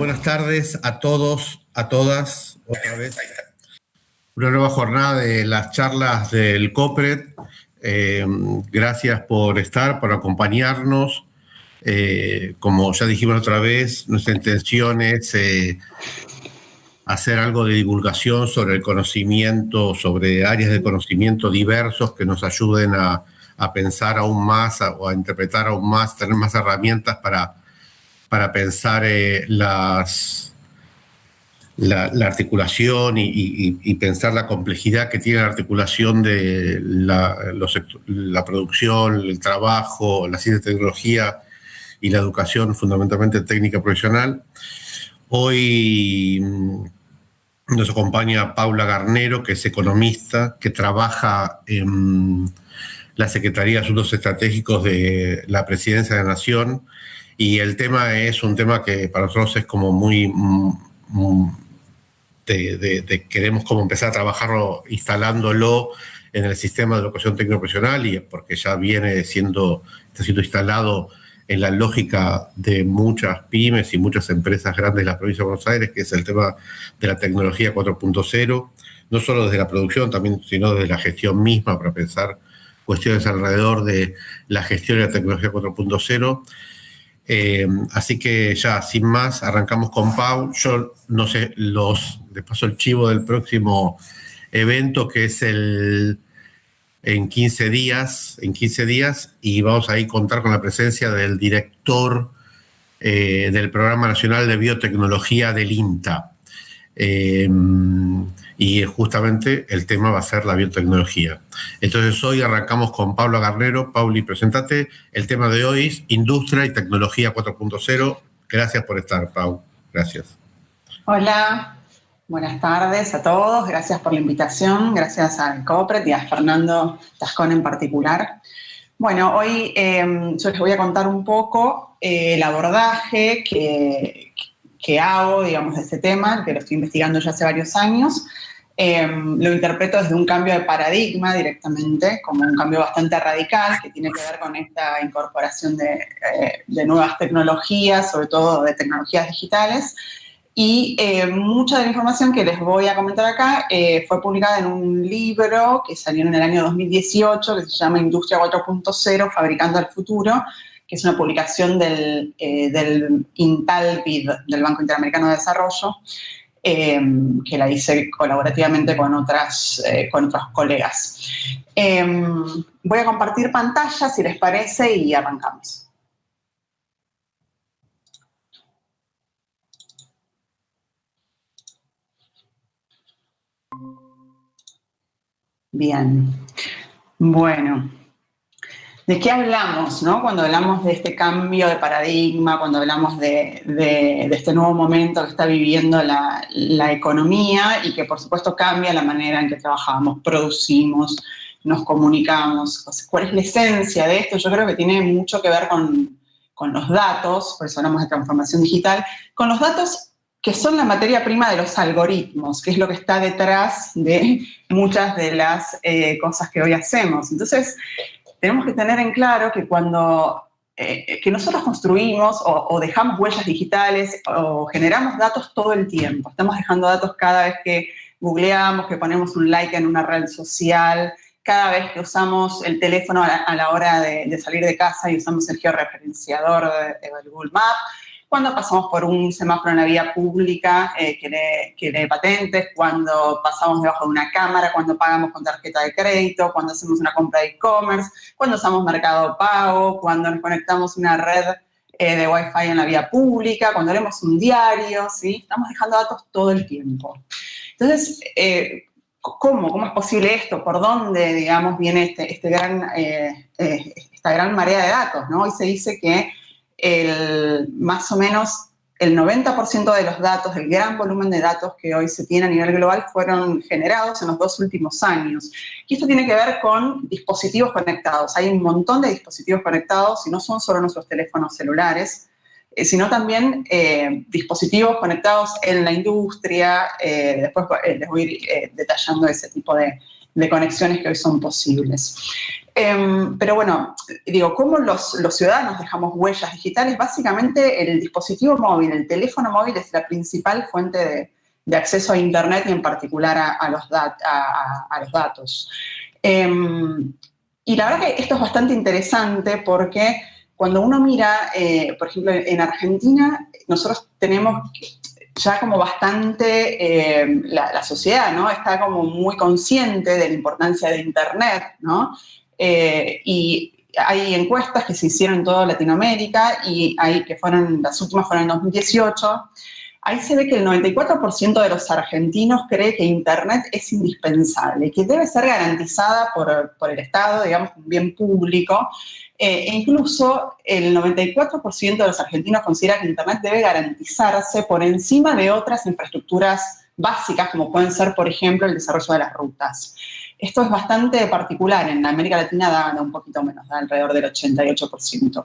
Buenas tardes a todos, a todas, otra vez. Una nueva jornada de las charlas del COPRED. Gracias por estar, por acompañarnos. Como ya dijimos otra vez, nuestra intención es hacer algo de divulgación sobre el conocimiento, sobre áreas de conocimiento diversos que nos ayuden a pensar aún más o a interpretar aún más, tener más herramientas para pensar la articulación y pensar la complejidad que tiene la articulación de la producción, el trabajo, la ciencia y tecnología y la educación fundamentalmente técnica profesional. Hoy nos acompaña Paula Garnero, que es economista, que trabaja en la Secretaría de Asuntos Estratégicos de la Presidencia de la Nación, y el tema es un tema que para nosotros es como muy queremos como empezar a trabajarlo instalándolo en el sistema de educación técnico-profesional, y porque ya está siendo instalado en la lógica de muchas pymes y muchas empresas grandes de la provincia de Buenos Aires, que es el tema de la tecnología 4.0, no solo desde la producción, también, sino desde la gestión misma, para pensar cuestiones alrededor de la gestión de la tecnología 4.0. Así que ya, sin más, arrancamos con Pau. Yo no sé, les paso el chivo del próximo evento, que es en 15 días, y vamos a contar con la presencia del director del Programa Nacional de Biotecnología del INTA. Y justamente el tema va a ser la biotecnología. Entonces hoy arrancamos con Paula Garnero. Pauli, presentate. El tema de hoy es Industria y Tecnología 4.0. Gracias por estar, Pau. Gracias. Hola, buenas tardes a todos. Gracias por la invitación. Gracias al COPRED y a Fernando Tascón en particular. Bueno, hoy yo les voy a contar un poco el abordaje que hago, digamos, de este tema, que lo estoy investigando ya hace varios años. Lo interpreto desde un cambio de paradigma directamente, como un cambio bastante radical que tiene que ver con esta incorporación de nuevas tecnologías, sobre todo de tecnologías digitales. Y mucha de la información que les voy a comentar acá fue publicada en un libro que salió en el año 2018, que se llama Industria 4.0, Fabricando el Futuro, que es una publicación del INTALBID, del Banco Interamericano de Desarrollo, que la hice colaborativamente con otros colegas. Voy a compartir pantalla, si les parece, y arrancamos. Bien. Bueno. ¿De qué hablamos, no? Cuando hablamos de este cambio de paradigma, cuando hablamos de este nuevo momento que está viviendo la economía y que, por supuesto, cambia la manera en que trabajamos, producimos, nos comunicamos. ¿Cuál es la esencia de esto? Yo creo que tiene mucho que ver con los datos, por eso hablamos de transformación digital, con los datos que son la materia prima de los algoritmos, que es lo que está detrás de muchas de las cosas que hoy hacemos. Entonces, tenemos que tener en claro que cuando que nosotros construimos o dejamos huellas digitales o generamos datos todo el tiempo. Estamos dejando datos cada vez que googleamos, que ponemos un like en una red social, cada vez que usamos el teléfono a la hora de salir de casa y usamos el georreferenciador de Google Maps, cuando pasamos por un semáforo en la vía pública que lee patentes, cuando pasamos debajo de una cámara, cuando pagamos con tarjeta de crédito, cuando hacemos una compra de e-commerce, cuando usamos Mercado Pago, cuando nos conectamos a una red de Wi-Fi en la vía pública, cuando leemos un diario, ¿sí? Estamos dejando datos todo el tiempo. Entonces, ¿cómo es posible esto? ¿Por dónde, digamos, viene esta gran marea de datos, ¿no? Hoy se dice que más o menos el 90% de los datos, el gran volumen de datos que hoy se tiene a nivel global fueron generados en los 2 últimos años. Y esto tiene que ver con dispositivos conectados. Hay un montón de dispositivos conectados y no son solo nuestros teléfonos celulares, sino también dispositivos conectados en la industria. Después les voy a ir detallando ese tipo de conexiones que hoy son posibles. Pero bueno, digo, ¿cómo los ciudadanos dejamos huellas digitales? Básicamente el dispositivo móvil, el teléfono móvil es la principal fuente de acceso a Internet y en particular a los datos. Y la verdad que esto es bastante interesante porque cuando uno mira, por ejemplo, en Argentina, nosotros tenemos ya como bastante, la sociedad, ¿no? Está como muy consciente de la importancia de Internet, ¿no? Y hay encuestas que se hicieron en toda Latinoamérica y las últimas fueron en 2018. Ahí se ve que el 94% de los argentinos cree que Internet es indispensable, que debe ser garantizada por el Estado, digamos, un bien público. E incluso el 94% de los argentinos considera que Internet debe garantizarse por encima de otras infraestructuras básicas, como pueden ser, por ejemplo, el desarrollo de las rutas. Esto es bastante particular. En América Latina da un poquito menos, da alrededor del 88%.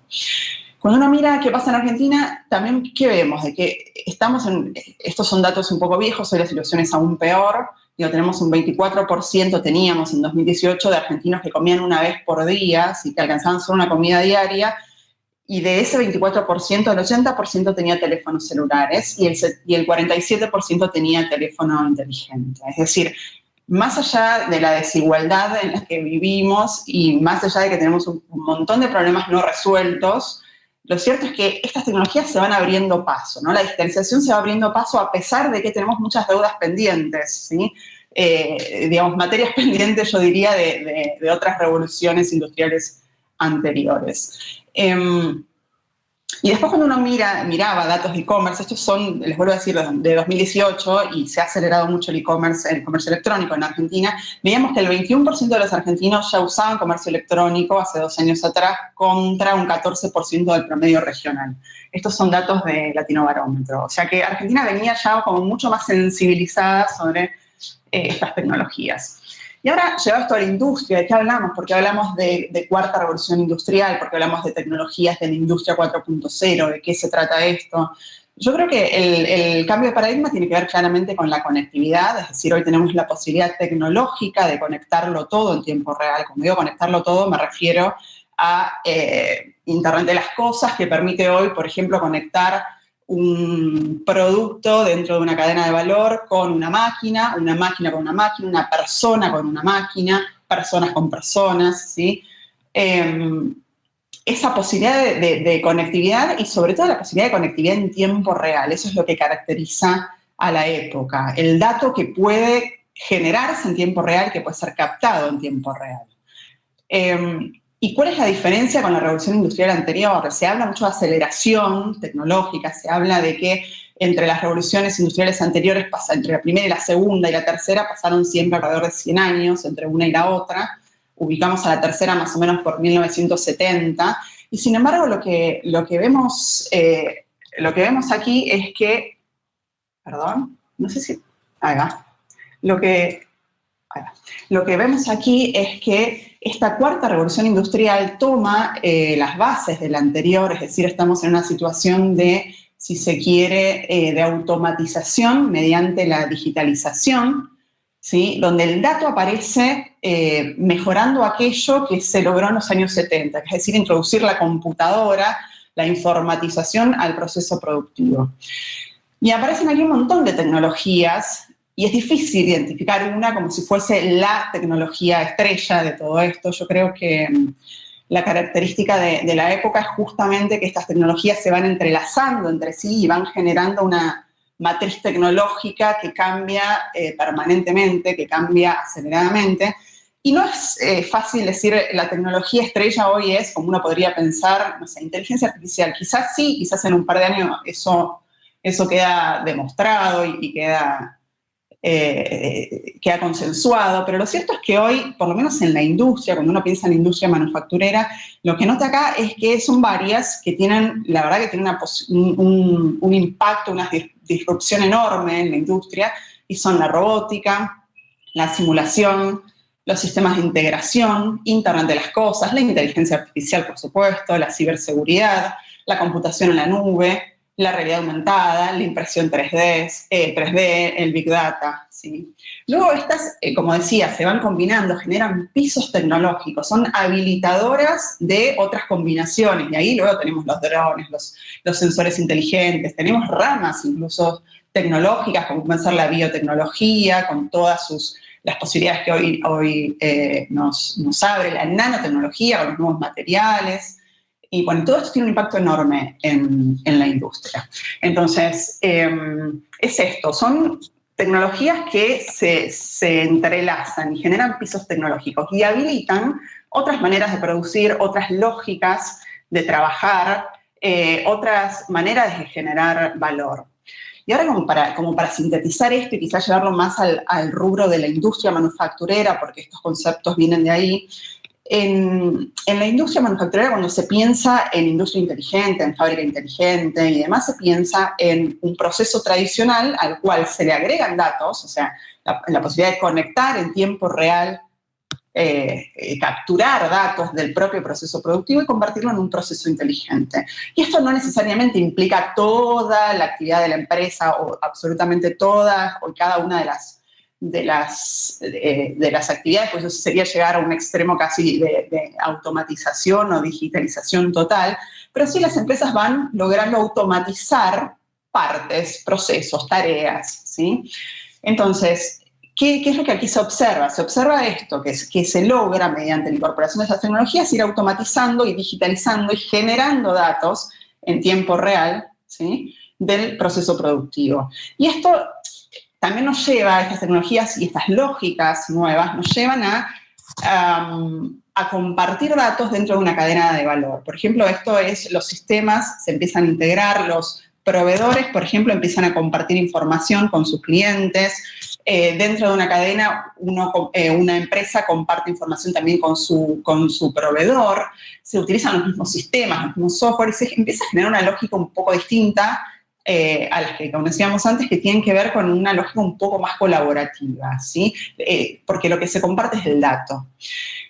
Cuando uno mira qué pasa en Argentina, también, ¿qué vemos? De que estos son datos un poco viejos, hoy la situación es aún peor. Tenemos un 24%, teníamos en 2018, de argentinos que comían una vez por día, así que alcanzaban solo una comida diaria, y de ese 24%, el 80% tenía teléfonos celulares y el 47% tenía teléfono inteligente. Es decir, más allá de la desigualdad en la que vivimos y más allá de que tenemos un montón de problemas no resueltos, lo cierto es que estas tecnologías se van abriendo paso, ¿no? La digitalización se va abriendo paso a pesar de que tenemos muchas deudas pendientes, ¿sí? Digamos, materias pendientes, yo diría, de otras revoluciones industriales anteriores. Y después cuando uno miraba datos de e-commerce, estos son, les vuelvo a decir, de 2018, y se ha acelerado mucho el comercio electrónico en Argentina, veíamos que el 21% de los argentinos ya usaban comercio electrónico hace 2 años atrás contra un 14% del promedio regional. Estos son datos de Latinobarómetro. O sea que Argentina venía ya como mucho más sensibilizada sobre estas tecnologías. Y ahora, llevado esto a la industria, ¿de qué hablamos? Porque hablamos de cuarta revolución industrial, porque hablamos de tecnologías de la industria 4.0, ¿de qué se trata esto? Yo creo que el cambio de paradigma tiene que ver claramente con la conectividad, es decir, hoy tenemos la posibilidad tecnológica de conectarlo todo en tiempo real. Cuando digo conectarlo todo, me refiero a Internet de las cosas, que permite hoy, por ejemplo, conectar un producto dentro de una cadena de valor con una máquina con una máquina, una persona con una máquina, personas con personas, ¿sí? Esa posibilidad de conectividad y sobre todo la posibilidad de conectividad en tiempo real, eso es lo que caracteriza a la época. El dato que puede generarse en tiempo real, que puede ser captado en tiempo real. ¿Y cuál es la diferencia con la revolución industrial anterior? Se habla mucho de aceleración tecnológica, se habla de que entre las revoluciones industriales anteriores, entre la primera y la segunda y la tercera, pasaron siempre alrededor de 100 años entre una y la otra. Ubicamos a la tercera más o menos por 1970. Y sin embargo, lo que vemos aquí es que, perdón, no sé si, ahí va. Lo que vemos aquí es que esta cuarta revolución industrial toma las bases de la anterior, es decir, estamos en una situación de, si se quiere, de automatización mediante la digitalización, ¿sí? Donde el dato aparece mejorando aquello que se logró en los años 70, es decir, introducir la computadora, la informatización al proceso productivo. Y aparecen aquí un montón de tecnologías. Y es difícil identificar una como si fuese la tecnología estrella de todo esto. Yo creo que la característica de la época es justamente que estas tecnologías se van entrelazando entre sí y van generando una matriz tecnológica que cambia permanentemente, que cambia aceleradamente. Y no es fácil decir la tecnología estrella hoy es, como uno podría pensar, no sé, inteligencia artificial. Quizás sí, quizás en un par de años eso queda demostrado y queda consensuado, pero lo cierto es que hoy, por lo menos en la industria, cuando uno piensa en la industria manufacturera, lo que nota acá es que son varias que tienen, la verdad que tienen un impacto, una disrupción enorme en la industria, y son la robótica, la simulación, los sistemas de integración, Internet de las cosas, la inteligencia artificial, por supuesto, la ciberseguridad, la computación en la nube, la realidad aumentada, la impresión 3D, el Big Data, ¿sí? Luego estas, como decía, se van combinando, generan pisos tecnológicos, son habilitadoras de otras combinaciones, y ahí luego tenemos los drones, los sensores inteligentes, tenemos ramas incluso tecnológicas, como puede ser la biotecnología, con todas las posibilidades que hoy nos abre, la nanotecnología, con los nuevos materiales. Y bueno, todo esto tiene un impacto enorme en la industria. Entonces, es esto, son tecnologías que se entrelazan y generan pisos tecnológicos y habilitan otras maneras de producir, otras lógicas de trabajar, otras maneras de generar valor. Y ahora como para sintetizar esto y quizás llevarlo más al rubro de la industria manufacturera, porque estos conceptos vienen de ahí. En la industria manufacturera, cuando se piensa en industria inteligente, en fábrica inteligente y demás, se piensa en un proceso tradicional al cual se le agregan datos, o sea, la posibilidad de conectar en tiempo real, capturar datos del propio proceso productivo y convertirlo en un proceso inteligente. Y esto no necesariamente implica toda la actividad de la empresa o absolutamente todas o cada una de las actividades, pues eso sería llegar a un extremo casi de automatización o digitalización total, pero sí las empresas van logrando automatizar partes, procesos, tareas, ¿sí? Entonces, ¿qué es lo que aquí se observa? Se observa esto, que se logra mediante la incorporación de esas tecnologías ir automatizando y digitalizando y generando datos en tiempo real, ¿sí?, del proceso productivo. Y esto también nos lleva, estas tecnologías y estas lógicas nuevas, nos llevan a compartir datos dentro de una cadena de valor. Por ejemplo, esto es, los sistemas se empiezan a integrar, los proveedores, por ejemplo, empiezan a compartir información con sus clientes. Dentro de una cadena, una empresa comparte información también con su proveedor. Se utilizan los mismos sistemas, los mismos software, y se empieza a generar una lógica un poco distinta a las que conocíamos antes, que tienen que ver con una lógica un poco más colaborativa, ¿sí? Porque lo que se comparte es el dato.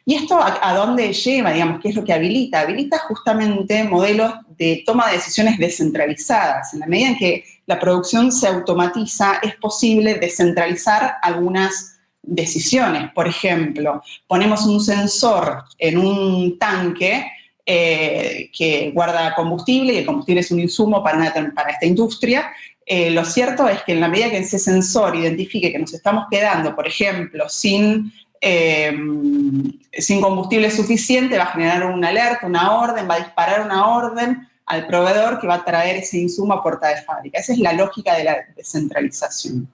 ¿Y esto a dónde lleva, digamos? ¿Qué es lo que habilita? Habilita justamente modelos de toma de decisiones descentralizadas. En la medida en que la producción se automatiza, es posible descentralizar algunas decisiones. Por ejemplo, ponemos un sensor en un tanque que guarda combustible, y el combustible es un insumo para esta industria. Lo cierto es que en la medida que ese sensor identifique que nos estamos quedando, por ejemplo, sin combustible suficiente, va a generar una alerta, una orden, va a disparar una orden al proveedor que va a traer ese insumo a puerta de fábrica. Esa es la lógica de la descentralización,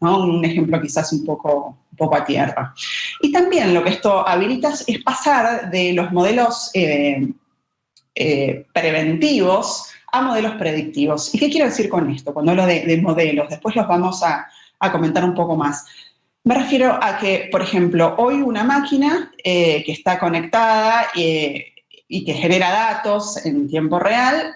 ¿no? Un ejemplo quizás un poco a tierra. Y también lo que esto habilita es pasar de los modelos preventivos a modelos predictivos. ¿Y qué quiero decir con esto? Cuando hablo de modelos, después los vamos a comentar un poco más. Me refiero a que, por ejemplo, hoy una máquina que está conectada y que genera datos en tiempo real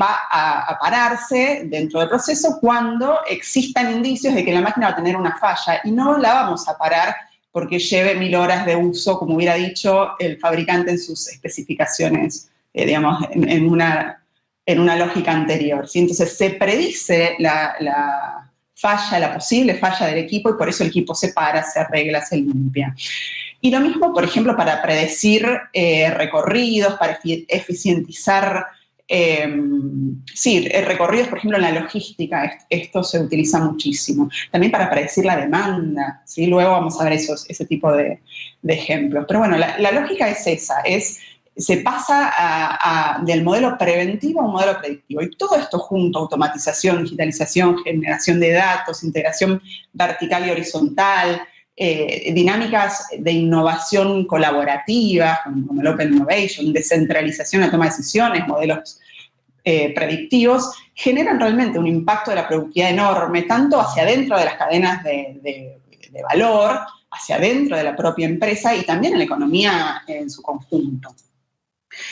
va a pararse dentro del proceso cuando existan indicios de que la máquina va a tener una falla, y no la vamos a parar porque lleve 1000 horas de uso, como hubiera dicho el fabricante en sus especificaciones, digamos, en una lógica anterior, ¿sí? Entonces se predice la posible falla del equipo, y por eso el equipo se para, se arregla, se limpia. Y lo mismo, por ejemplo, para predecir recorridos, para eficientizar recorridos, por ejemplo, en la logística, esto se utiliza muchísimo. También para predecir la demanda, ¿sí? Luego vamos a ver ese tipo de ejemplos. Pero bueno, la lógica es esa, se pasa del modelo preventivo a un modelo predictivo. Y todo esto junto, automatización, digitalización, generación de datos, integración vertical y horizontal, dinámicas de innovación colaborativa, como el Open Innovation, descentralización de la toma de decisiones, modelos predictivos, generan realmente un impacto de la productividad enorme, tanto hacia adentro de las cadenas de valor, hacia adentro de la propia empresa y también en la economía en su conjunto.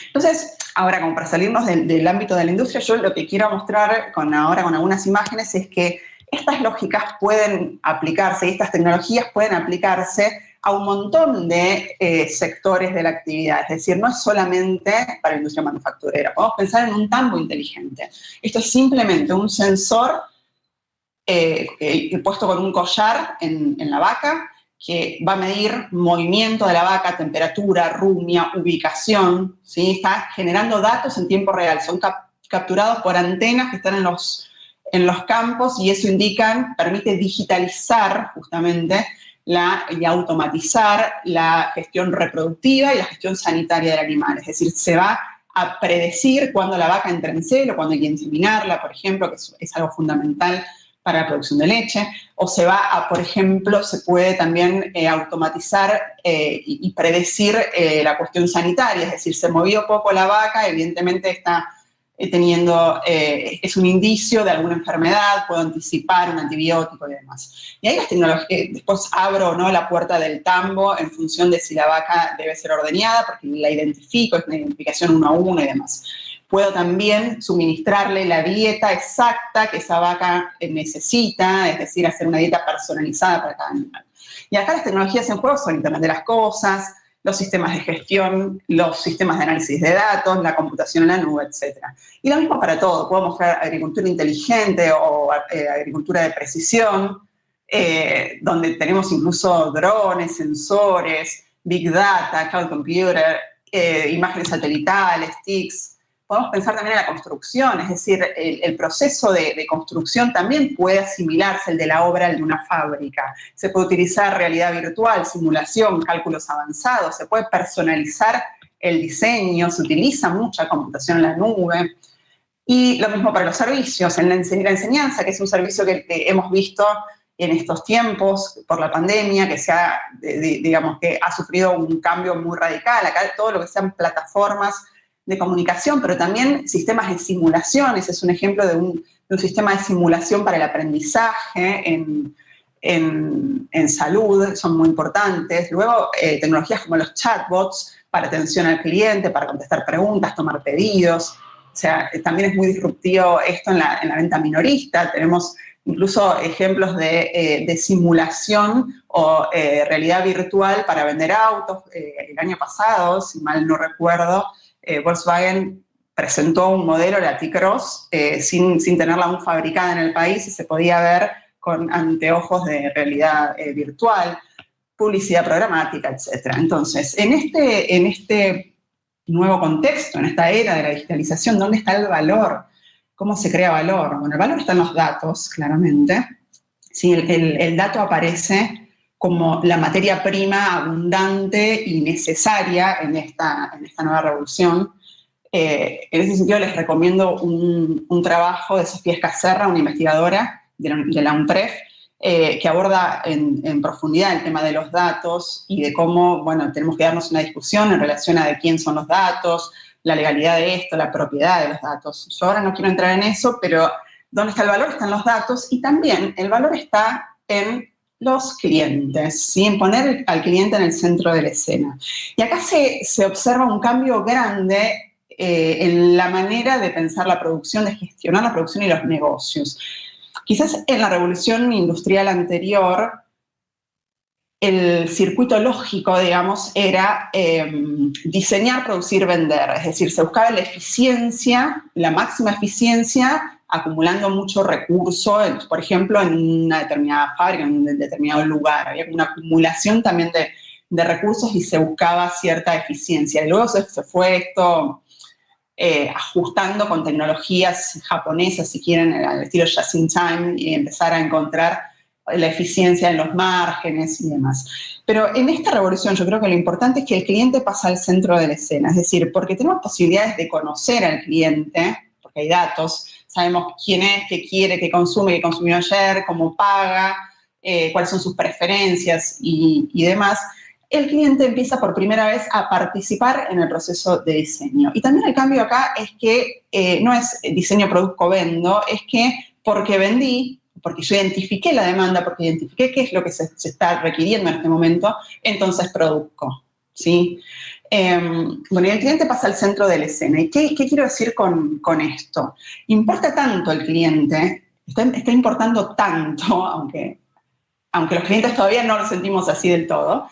Entonces, ahora, como para salirnos del ámbito de la industria, yo lo que quiero mostrar ahora con algunas imágenes es que estas lógicas pueden aplicarse y estas tecnologías pueden aplicarse a un montón de sectores de la actividad. Es decir, no es solamente para la industria manufacturera. Podemos pensar en un tambo inteligente. Esto es simplemente un sensor puesto con un collar en la vaca, que va a medir movimiento de la vaca, temperatura, rumia, ubicación, ¿sí? Está generando datos en tiempo real. Son capturados por antenas que están en los campos, y eso permite digitalizar justamente y automatizar la gestión reproductiva y la gestión sanitaria del animal. Es decir, se va a predecir cuándo la vaca entra en celo, cuándo hay que inseminarla, por ejemplo, que es algo fundamental para la producción de leche, o por ejemplo, se puede también automatizar y predecir la cuestión sanitaria, es decir, se movió poco la vaca, evidentemente está es un indicio de alguna enfermedad, puedo anticipar un antibiótico y demás. Y ahí las tecnologías, después abro o no la puerta del tambo en función de si la vaca debe ser ordeñada, porque la identifico, es una identificación 1 a 1 y demás. Puedo también suministrarle la dieta exacta que esa vaca necesita, es decir, hacer una dieta personalizada para cada animal. Y acá las tecnologías en juego son Internet de las Cosas, los sistemas de gestión, los sistemas de análisis de datos, la computación en la nube, etc. Y lo mismo para todo. Puedo mostrar agricultura inteligente o agricultura de precisión, donde tenemos incluso drones, sensores, big data, cloud computer, imágenes satelitales, TICs. Podemos pensar también en la construcción, es decir, el proceso de construcción también puede asimilarse al de la obra al de una fábrica. Se puede utilizar realidad virtual, simulación, cálculos avanzados, se puede personalizar el diseño, se utiliza mucha computación en la nube. Y lo mismo para los servicios, en la enseñanza, que es un servicio que hemos visto en estos tiempos por la pandemia, que que ha sufrido un cambio muy radical. Acá todo lo que sean plataformas de comunicación, pero también sistemas de simulación. Ese es un ejemplo de un sistema de simulación para el aprendizaje en salud, son muy importantes. Luego, tecnologías como los chatbots para atención al cliente, para contestar preguntas, tomar pedidos. O sea, también es muy disruptivo esto en la venta minorista. Tenemos incluso ejemplos de simulación o realidad virtual para vender autos. El año pasado, si mal no recuerdo, Volkswagen presentó un modelo, la T-Cross, sin tenerla aún fabricada en el país, y se podía ver con anteojos de realidad virtual, publicidad programática, etc. Entonces, en este nuevo contexto, en esta era de la digitalización, ¿dónde está el valor? ¿Cómo se crea valor? Bueno, el valor está en los datos, claramente. Sí, el dato aparece como la materia prima abundante y necesaria en esta nueva revolución. En ese sentido, les recomiendo un trabajo de Sofía Escacerra, una investigadora de la UNTREF, que aborda en profundidad el tema de los datos y de cómo, bueno, tenemos que darnos una discusión en relación a de quién son los datos, la legalidad de esto, la propiedad de los datos. Yo ahora no quiero entrar en eso, pero ¿dónde está el valor? Está en los datos, y también el valor está en los clientes, ¿sí? En poner al cliente en el centro de la escena. Y acá se observa un cambio grande en la manera de pensar la producción, de gestionar la producción y los negocios. Quizás en la revolución industrial anterior, el circuito lógico, digamos, era diseñar, producir, vender. Es decir, se buscaba la eficiencia, la máxima eficiencia, acumulando mucho recurso, por ejemplo, en una determinada fábrica, en un determinado lugar. Había una acumulación también de recursos y se buscaba cierta eficiencia. Y luego se fue esto ajustando con tecnologías japonesas, si quieren, al estilo just in time, y empezar a encontrar la eficiencia en los márgenes y demás. Pero en esta revolución yo creo que lo importante es que el cliente pasa al centro de la escena, es decir, porque tenemos posibilidades de conocer al cliente, porque hay datos, sabemos quién es, qué quiere, qué consume, qué consumió ayer, cómo paga, cuáles son sus preferencias y demás. El cliente empieza por primera vez a participar en el proceso de diseño. Y también el cambio acá es que no es diseño, produzco, vendo, es que porque vendí, porque yo identifiqué la demanda, porque identifiqué qué es lo que se está requiriendo en este momento, entonces produzco, ¿sí? Bueno, y el cliente pasa al centro de la escena. ¿Y qué quiero decir con esto? Importa tanto el cliente, está importando tanto, aunque los clientes todavía no lo sentimos así del todo,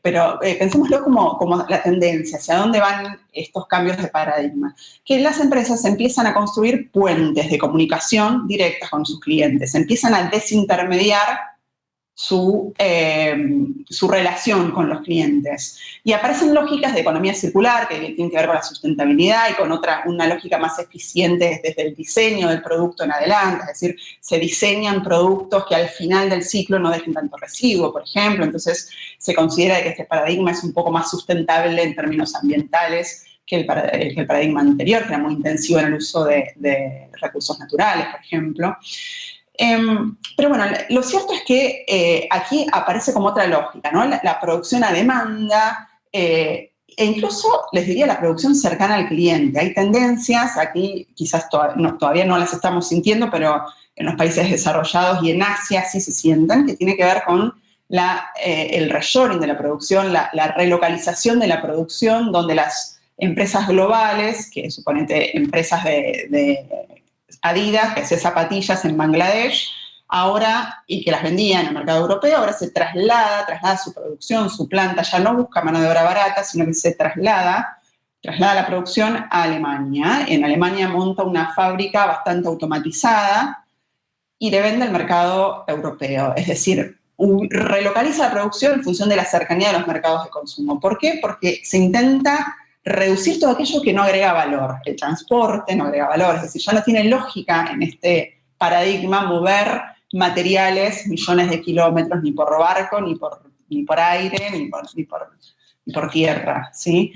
pero pensémoslo como la tendencia, hacia dónde van estos cambios de paradigma. Que las empresas empiezan a construir puentes de comunicación directas con sus clientes, empiezan a desintermediar su relación con los clientes. Y aparecen lógicas de economía circular que tienen que ver con la sustentabilidad y con una lógica más eficiente desde el diseño del producto en adelante, es decir, se diseñan productos que al final del ciclo no dejen tanto residuo, por ejemplo, entonces se considera que este paradigma es un poco más sustentable en términos ambientales que el paradigma anterior, que era muy intensivo en el uso de recursos naturales, por ejemplo. Pero bueno, lo cierto es que aquí aparece como otra lógica, ¿no? La producción a demanda e incluso, les diría, la producción cercana al cliente. Hay tendencias, aquí quizás todavía no las estamos sintiendo, pero en los países desarrollados y en Asia sí se sienten, que tiene que ver con el reshoring de la producción, la relocalización de la producción, donde las empresas globales, que suponete empresas de Adidas, que hacía zapatillas en Bangladesh, ahora, y que las vendía en el mercado europeo, ahora se traslada su producción, su planta, ya no busca mano de obra barata, sino que se traslada la producción a Alemania. En Alemania monta una fábrica bastante automatizada y le vende al mercado europeo. Es decir, relocaliza la producción en función de la cercanía de los mercados de consumo. ¿Por qué? Porque se intenta reducir todo aquello que no agrega valor. El transporte no agrega valor, es decir, ya no tiene lógica en este paradigma mover materiales millones de kilómetros ni por barco, ni por aire, ni por tierra, ¿sí?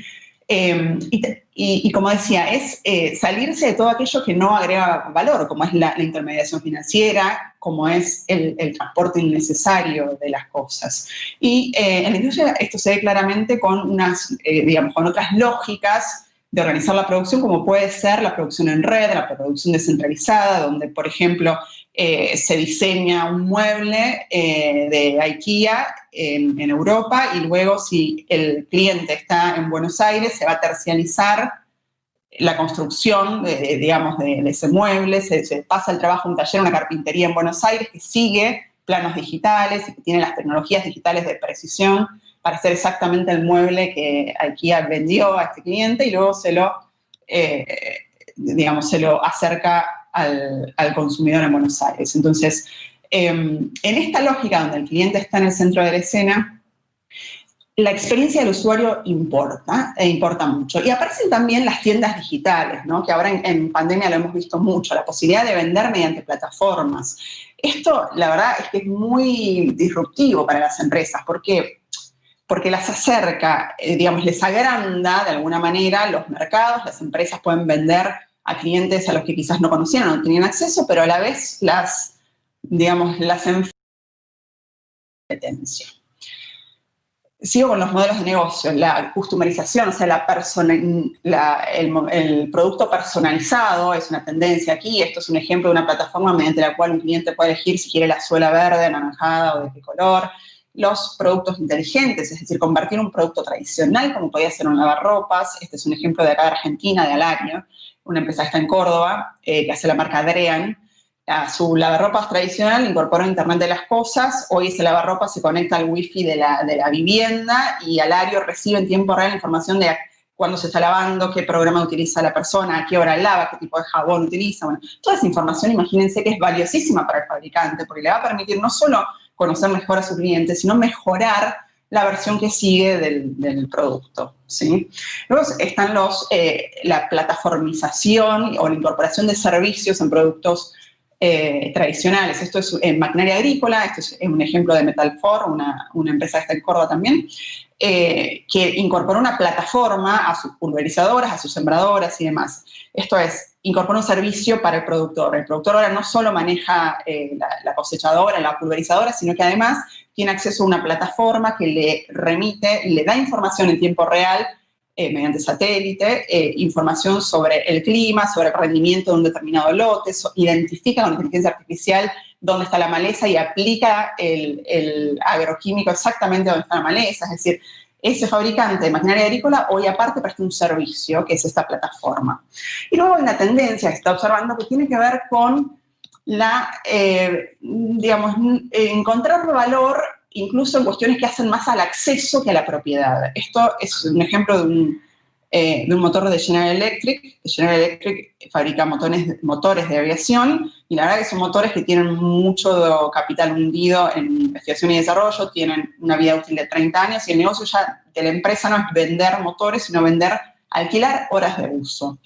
Y como decía, es salirse de todo aquello que no agrega valor, como es la intermediación financiera, como es el transporte innecesario de las cosas. Y en la industria esto se ve claramente con con otras lógicas de organizar la producción, como puede ser la producción en red, la producción descentralizada, donde, por ejemplo, se diseña un mueble de IKEA en Europa y luego, si el cliente está en Buenos Aires, se va a tercializar la construcción, de ese mueble, se pasa el trabajo a un taller, una carpintería en Buenos Aires que sigue planos digitales y que tiene las tecnologías digitales de precisión para hacer exactamente el mueble que IKEA vendió a este cliente y luego se lo acerca al consumidor en Buenos Aires. Entonces, en esta lógica donde el cliente está en el centro de la escena, la experiencia del usuario importa mucho. Y aparecen también las tiendas digitales, ¿no? Que ahora en pandemia lo hemos visto mucho, la posibilidad de vender mediante plataformas. Esto, la verdad, es que es muy disruptivo para las empresas. ¿Por qué? Porque las acerca, les agranda de alguna manera los mercados, las empresas pueden vender a clientes a los que quizás no conocían o no tenían acceso, pero a la vez las competencia. Sigo con los modelos de negocio, la customerización, o sea, el producto personalizado es una tendencia aquí. Esto es un ejemplo de una plataforma mediante la cual un cliente puede elegir si quiere la suela verde, anaranjada o de qué color. Los productos inteligentes, es decir, convertir un producto tradicional, como podía ser un lavarropas. Este es un ejemplo de acá de Argentina, de Alario, una empresa que está en Córdoba, que hace la marca Drean. A su lavarropas tradicional incorporó Internet de las Cosas. Hoy ese lavarropas se conecta al wifi de la vivienda y Alario recibe en tiempo real información de cuándo se está lavando, qué programa utiliza la persona, a qué hora lava, qué tipo de jabón utiliza. Bueno, toda esa información, imagínense que es valiosísima para el fabricante, porque le va a permitir no solo conocer mejor a su cliente, sino mejorar la versión que sigue del producto, ¿sí? Luego están la plataformización o la incorporación de servicios en productos tradicionales. Esto es en maquinaria agrícola, esto es un ejemplo de Metalfor, una empresa que está en Córdoba también, que incorporó una plataforma a sus pulverizadoras, a sus sembradoras y demás. Esto es, incorpora un servicio para el productor. El productor ahora no solo maneja la cosechadora, la pulverizadora, sino que además tiene acceso a una plataforma que le remite, le da información en tiempo real mediante satélite, información sobre el clima, sobre el rendimiento de un determinado lote, identifica con inteligencia artificial dónde está la maleza y aplica el agroquímico exactamente donde está la maleza. Es decir, ese fabricante de maquinaria agrícola hoy aparte presta un servicio, que es esta plataforma. Y luego hay una tendencia que se está observando que tiene que ver con encontrar valor incluso en cuestiones que hacen más al acceso que a la propiedad. Esto es un ejemplo de un motor de General Electric. General Electric fabrica motores de aviación, y la verdad que son motores que tienen mucho capital hundido en investigación y desarrollo, tienen una vida útil de 30 años, y el negocio ya de la empresa no es vender motores, sino alquilar horas de uso.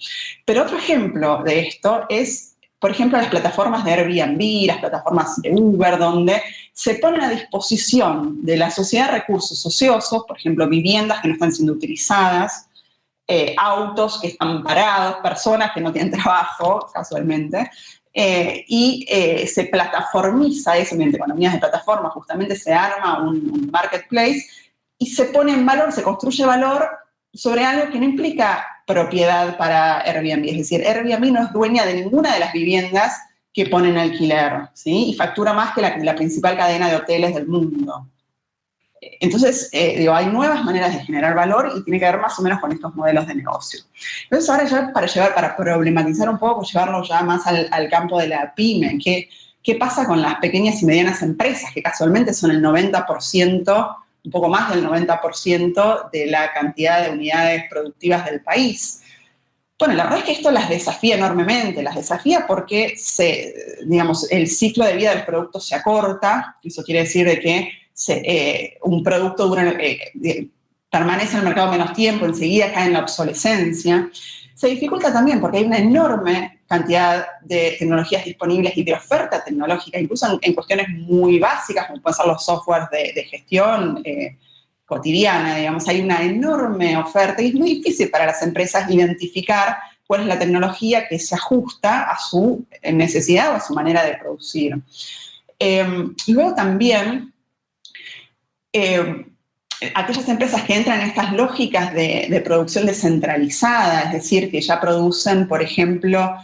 Pero otro ejemplo de esto es, por ejemplo, las plataformas de Airbnb, las plataformas de Uber, donde se ponen a disposición de la sociedad recursos ociosos, por ejemplo, viviendas que no están siendo utilizadas, autos que están parados, personas que no tienen trabajo, casualmente, y se plataformiza eso, mediante economías de plataforma, justamente se arma un marketplace y se pone en valor, se construye valor sobre algo que no implica propiedad para Airbnb. Es decir, Airbnb no es dueña de ninguna de las viviendas que pone en alquiler, ¿sí? Y factura más que la principal cadena de hoteles del mundo. Entonces, hay nuevas maneras de generar valor y tiene que ver más o menos con estos modelos de negocio. Entonces, ahora ya para problematizar un poco, llevarlo ya más al campo de la pyme, ¿qué pasa con las pequeñas y medianas empresas, que casualmente son el 90%, un poco más del 90% de la cantidad de unidades productivas del país? Bueno, la verdad es que esto las desafía enormemente, las desafía porque el ciclo de vida del producto se acorta. Eso quiere decir de que un producto permanece en el mercado menos tiempo, enseguida cae en la obsolescencia. Se dificulta también porque hay una enorme cantidad de tecnologías disponibles y de oferta tecnológica, incluso en cuestiones muy básicas, como pueden ser los softwares de gestión cotidiana, digamos. Hay una enorme oferta y es muy difícil para las empresas identificar cuál es la tecnología que se ajusta a su necesidad o a su manera de producir. Luego también, aquellas empresas que entran en estas lógicas de producción descentralizada, es decir, que ya producen, por ejemplo,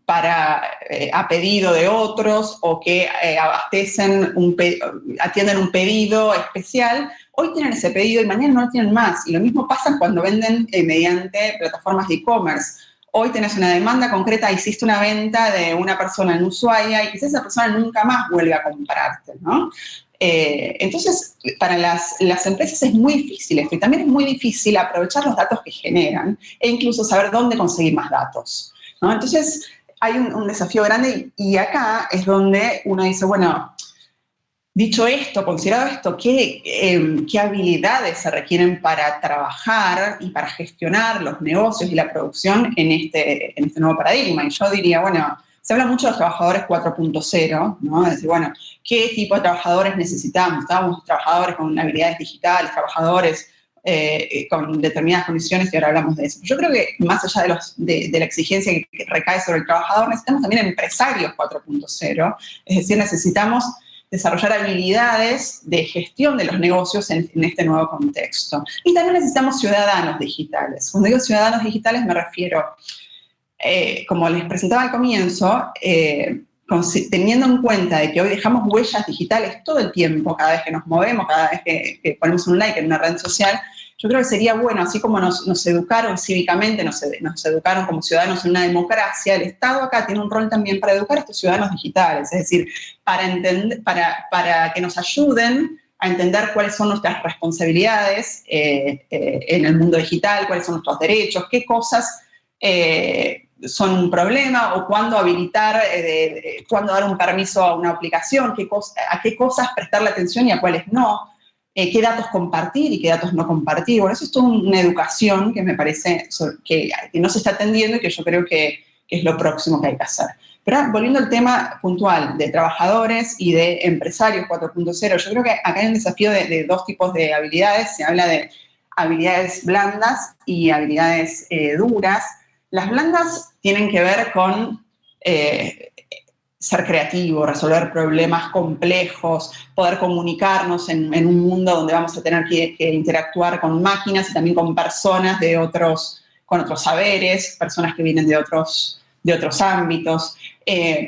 a pedido de otros, o que atienden un pedido especial, hoy tienen ese pedido y mañana no lo tienen más. Y lo mismo pasa cuando venden mediante plataformas de e-commerce. Hoy tenés una demanda concreta, hiciste una venta de una persona en Ushuaia y quizás esa persona nunca más vuelve a comprarte, ¿no? Entonces, para las empresas es muy difícil esto, y también es muy difícil aprovechar los datos que generan e incluso saber dónde conseguir más datos, ¿no? Entonces, hay un desafío grande, y acá es donde uno dice, bueno, dicho esto, considerado esto, ¿qué habilidades se requieren para trabajar y para gestionar los negocios y la producción en este nuevo paradigma? Y yo diría, bueno, se habla mucho de los trabajadores 4.0, ¿no? Es decir, bueno, ¿qué tipo de trabajadores necesitamos? Estamos trabajadores con habilidades digitales, trabajadores con determinadas condiciones, y ahora hablamos de eso. Yo creo que más allá de la exigencia que recae sobre el trabajador, necesitamos también empresarios 4.0, es decir, necesitamos desarrollar habilidades de gestión de los negocios en este nuevo contexto. Y también necesitamos ciudadanos digitales. Cuando digo ciudadanos digitales me refiero, como les presentaba al comienzo, teniendo en cuenta de que hoy dejamos huellas digitales todo el tiempo, cada vez que nos movemos, cada vez que ponemos un like en una red social. Yo creo que sería bueno, así como nos educaron cívicamente, nos educaron como ciudadanos en una democracia, el Estado acá tiene un rol también para educar a estos ciudadanos digitales, es decir, para que nos ayuden a entender cuáles son nuestras responsabilidades en el mundo digital, cuáles son nuestros derechos, qué cosas son un problema, o cuándo habilitar, cuándo dar un permiso a una aplicación, a qué cosas prestarle atención y a cuáles no. Qué datos compartir y qué datos no compartir. Bueno, eso es toda una educación que me parece que no se está atendiendo, y que yo creo que es lo próximo que hay que hacer. Pero volviendo al tema puntual de trabajadores y de empresarios 4.0, yo creo que acá hay un desafío de dos tipos de habilidades. Se habla de habilidades blandas y habilidades duras. Las blandas tienen que ver con ser creativo, resolver problemas complejos, poder comunicarnos en un mundo donde vamos a tener que interactuar con máquinas y también con personas con otros saberes, personas que vienen de otros ámbitos.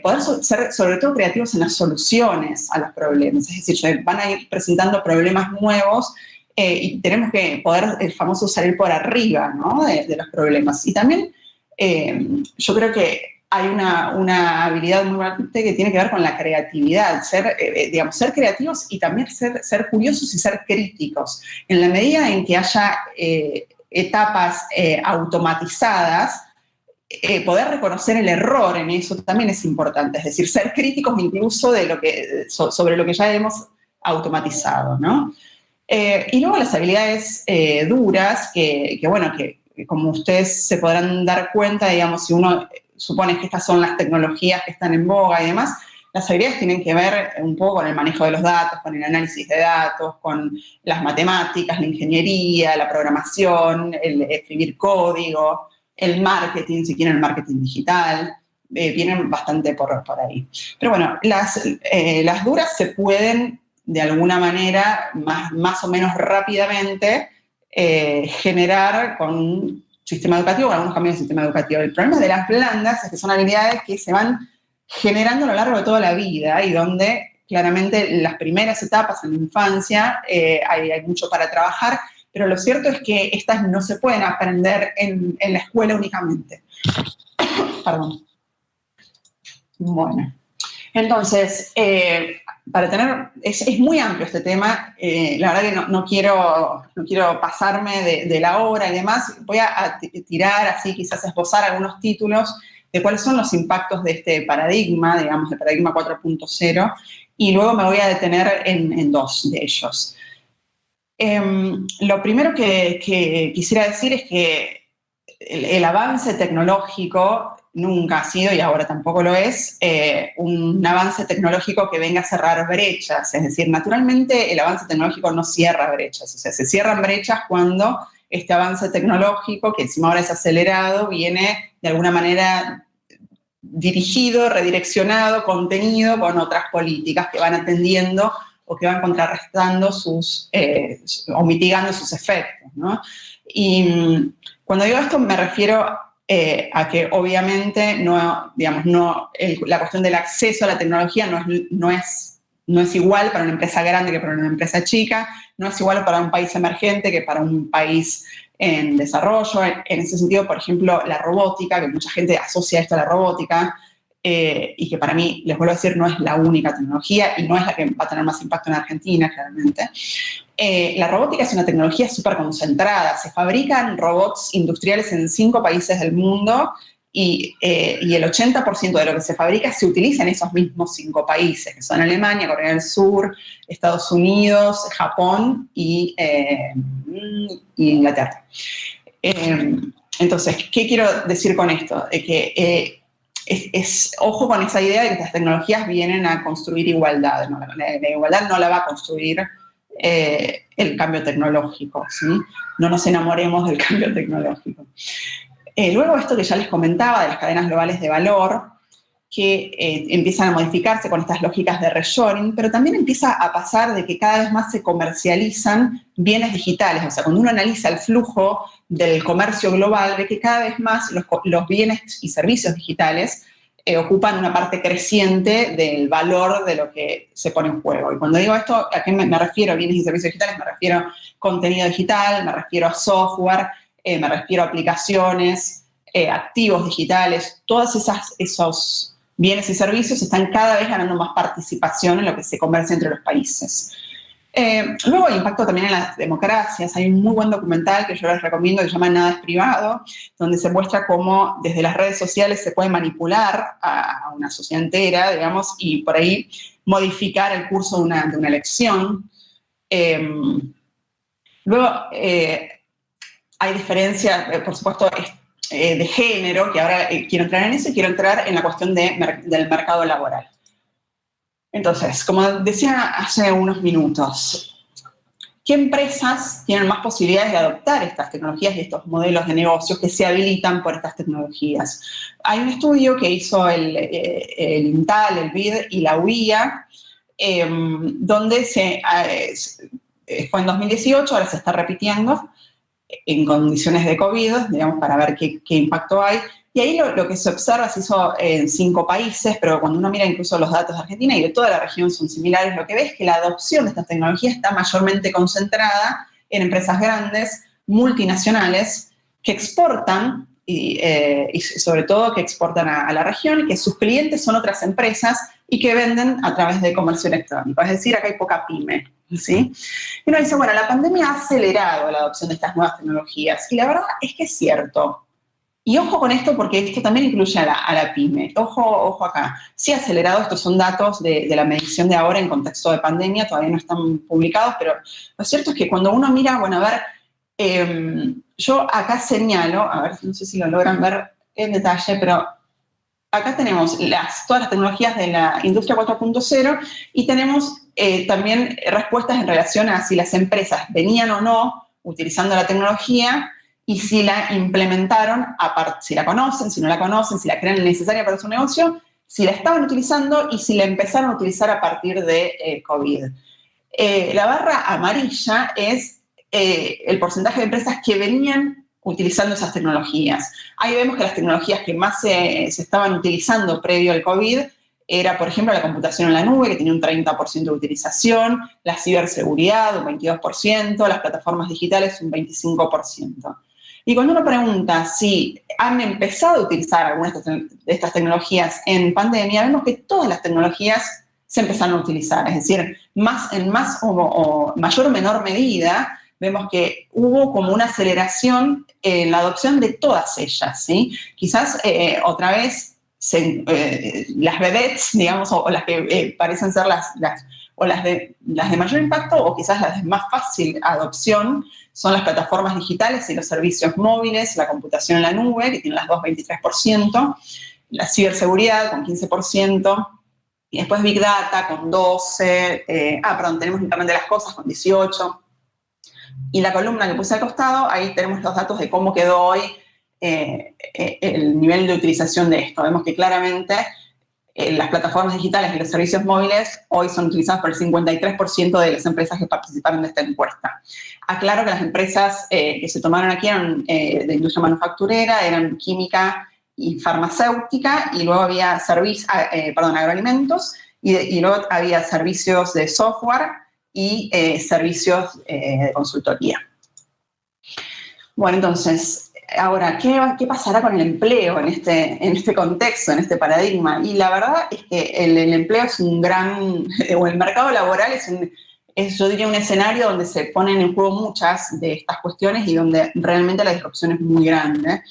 Poder ser sobre todo creativos en las soluciones a los problemas, es decir, van a ir presentando problemas nuevos y tenemos que poder, el famoso, salir por arriba, ¿no? de los problemas. Y también yo creo que hay una habilidad muy importante que tiene que ver con la creatividad, ser creativos y también ser curiosos y ser críticos. En la medida en que haya etapas automatizadas, poder reconocer el error en eso también es importante, es decir, ser críticos incluso sobre lo que ya hemos automatizado, ¿no? Y luego las habilidades duras, que como ustedes se podrán dar cuenta, digamos, si uno supone que estas son las tecnologías que están en boga y demás, las habilidades tienen que ver un poco con el manejo de los datos, con el análisis de datos, con las matemáticas, la ingeniería, la programación, el escribir código, el marketing, si quieren el marketing digital, vienen bastante por ahí. Pero bueno, las duras se pueden, de alguna manera, más o menos rápidamente, generar con un sistema educativo, con algunos cambios del sistema educativo. El problema de las blandas es que son habilidades que se van generando a lo largo de toda la vida y donde claramente las primeras etapas en la infancia hay mucho para trabajar, pero lo cierto es que estas no se pueden aprender en la escuela únicamente. Perdón. Bueno, entonces, es muy amplio este tema, la verdad que no quiero pasarme de la hora y demás, voy a tirar así, quizás esbozar algunos títulos de cuáles son los impactos de este paradigma, digamos, del paradigma 4.0, y luego me voy a detener en dos de ellos. Lo primero que quisiera decir es que el avance tecnológico nunca ha sido, y ahora tampoco lo es, un avance tecnológico que venga a cerrar brechas. Es decir, naturalmente el avance tecnológico no cierra brechas. O sea, se cierran brechas cuando este avance tecnológico, que encima ahora es acelerado, viene de alguna manera dirigido, redireccionado, contenido con otras políticas que van atendiendo o que van contrarrestando o mitigando sus efectos, ¿no? Y cuando digo esto me refiero a que obviamente la cuestión del acceso a la tecnología no es igual para una empresa grande que para una empresa chica, no es igual para un país emergente que para un país en desarrollo. En ese sentido, por ejemplo, la robótica, que mucha gente asocia esto a la robótica, y que para mí, les vuelvo a decir, no es la única tecnología y no es la que va a tener más impacto en Argentina, claramente. La robótica es una tecnología súper concentrada. Se fabrican robots industriales en 5 países del mundo y el 80% de lo que se fabrica se utiliza en esos mismos 5 países, que son Alemania, Corea del Sur, Estados Unidos, Japón y Inglaterra. Entonces, ¿qué quiero decir con esto? Que ojo con esa idea de que estas tecnologías vienen a construir igualdad, ¿no? La igualdad no la va a construir el cambio tecnológico, ¿sí? No nos enamoremos del cambio tecnológico. Luego esto que ya les comentaba de las cadenas globales de valor, que empiezan a modificarse con estas lógicas de reshoring, pero también empieza a pasar de que cada vez más se comercializan bienes digitales. O sea, cuando uno analiza el flujo del comercio global, ve que cada vez más los bienes y servicios digitales ocupan una parte creciente del valor de lo que se pone en juego. Y cuando digo esto, ¿a qué me refiero? Bienes y servicios digitales, me refiero a contenido digital, me refiero a software, me refiero a aplicaciones, activos digitales. Todos esos bienes y servicios están cada vez ganando más participación en lo que se comercia entre los países. Luego hay impacto también en las democracias. Hay un muy buen documental que yo les recomiendo que se llama Nada es privado, donde se muestra cómo desde las redes sociales se puede manipular a una sociedad entera, digamos, y por ahí modificar el curso de una elección. Luego hay diferencias, por supuesto, de género, que ahora quiero entrar en eso y quiero entrar en la cuestión del mercado laboral. Entonces, como decía hace unos minutos, ¿qué empresas tienen más posibilidades de adoptar estas tecnologías y estos modelos de negocios que se habilitan por estas tecnologías? Hay un estudio que hizo el INTAL, el BID y la UIA, donde fue en 2018, ahora se está repitiendo, en condiciones de COVID, digamos, para ver qué impacto hay. Y ahí lo que se observa se hizo en 5 países, pero cuando uno mira incluso los datos de Argentina y de toda la región son similares, lo que ve es que la adopción de estas tecnologías está mayormente concentrada en empresas grandes, multinacionales, que exportan y sobre todo que exportan a la región y que sus clientes son otras empresas y que venden a través de comercio electrónico. Es decir, acá hay poca pyme, ¿sí? Y uno dice, bueno, la pandemia ha acelerado la adopción de estas nuevas tecnologías. Y la verdad es que es cierto. Y ojo con esto porque esto también incluye a la pyme. Ojo acá. Sí ha acelerado, estos son datos de la medición de ahora en contexto de pandemia, todavía no están publicados, pero lo cierto es que cuando uno mira, bueno, a ver, yo acá señalo, a ver, no sé si lo logran ver en detalle, pero acá tenemos todas las tecnologías de la industria 4.0 y tenemos también respuestas en relación a si las empresas venían o no utilizando la tecnología y si la implementaron, si la conocen, si no la conocen, si la creen necesaria para su negocio, si la estaban utilizando y si la empezaron a utilizar a partir de COVID. La barra amarilla es el porcentaje de empresas que venían utilizando esas tecnologías. Ahí vemos que las tecnologías que más se estaban utilizando previo al COVID era, por ejemplo, la computación en la nube, que tenía un 30% de utilización, la ciberseguridad, un 22%, las plataformas digitales, un 25%. Y cuando uno pregunta si han empezado a utilizar algunas de estas tecnologías en pandemia, vemos que todas las tecnologías se empezaron a utilizar. Es decir, en más o mayor o menor medida, vemos que hubo como una aceleración en la adopción de todas ellas, ¿sí? Quizás otra vez las vedettes, digamos, o las que parecen ser las de mayor impacto, o quizás las de más fácil adopción, son las plataformas digitales y los servicios móviles, la computación en la nube, que tiene las dos 23%, la ciberseguridad con 15%, y después Big Data con 12%, tenemos Internet de las Cosas con 18%, y la columna que puse al costado, ahí tenemos los datos de cómo quedó hoy el nivel de utilización de esto. Vemos que claramente las plataformas digitales y los servicios móviles hoy son utilizados por el 53% de las empresas que participaron de esta encuesta. Aclaro que las empresas que se tomaron aquí eran de industria manufacturera, eran química y farmacéutica, y luego había agroalimentos, y luego había servicios de software y servicios de consultoría. Bueno, entonces, ahora, ¿qué pasará con el empleo en este contexto, en este paradigma? Y la verdad es que el empleo es o el mercado laboral es, yo diría, un escenario donde se ponen en juego muchas de estas cuestiones y donde realmente la disrupción es muy grande.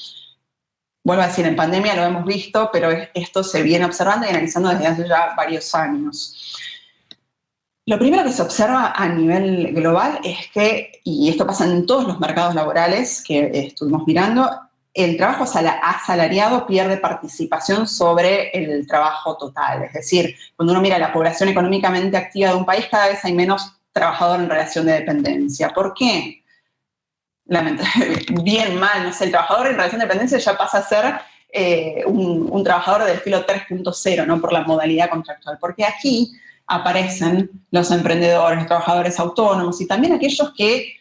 Vuelvo a decir, en pandemia lo hemos visto, pero esto se viene observando y analizando desde hace ya varios años. Lo primero que se observa a nivel global es que, y esto pasa en todos los mercados laborales que estuvimos mirando, el trabajo asalariado pierde participación sobre el trabajo total. Es decir, cuando uno mira la población económicamente activa de un país, cada vez hay menos trabajador en relación de dependencia. ¿Por qué? Bien, mal, no sé, el trabajador en relación de dependencia ya pasa a ser un trabajador del estilo 3.0, ¿no? Por la modalidad contractual. Porque aquí aparecen los emprendedores, los trabajadores autónomos y también aquellos que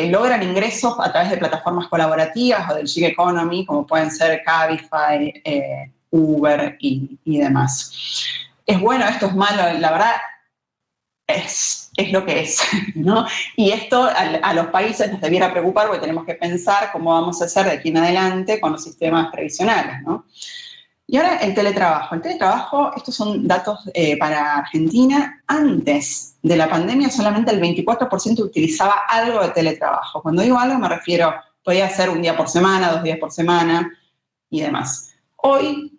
logran ingresos a través de plataformas colaborativas o del gig economy, como pueden ser Cabify, Uber y demás. ¿Es bueno esto? ¿Es malo? La verdad, es lo que es, ¿no? Y esto a los países nos debiera preocupar porque tenemos que pensar cómo vamos a hacer de aquí en adelante con los sistemas previsionales, ¿no? Y ahora el teletrabajo. El teletrabajo, estos son datos para Argentina. Antes de la pandemia, solamente el 24% utilizaba algo de teletrabajo. Cuando digo algo, me refiero, podía ser un día por semana, 2 días por semana y demás. Hoy,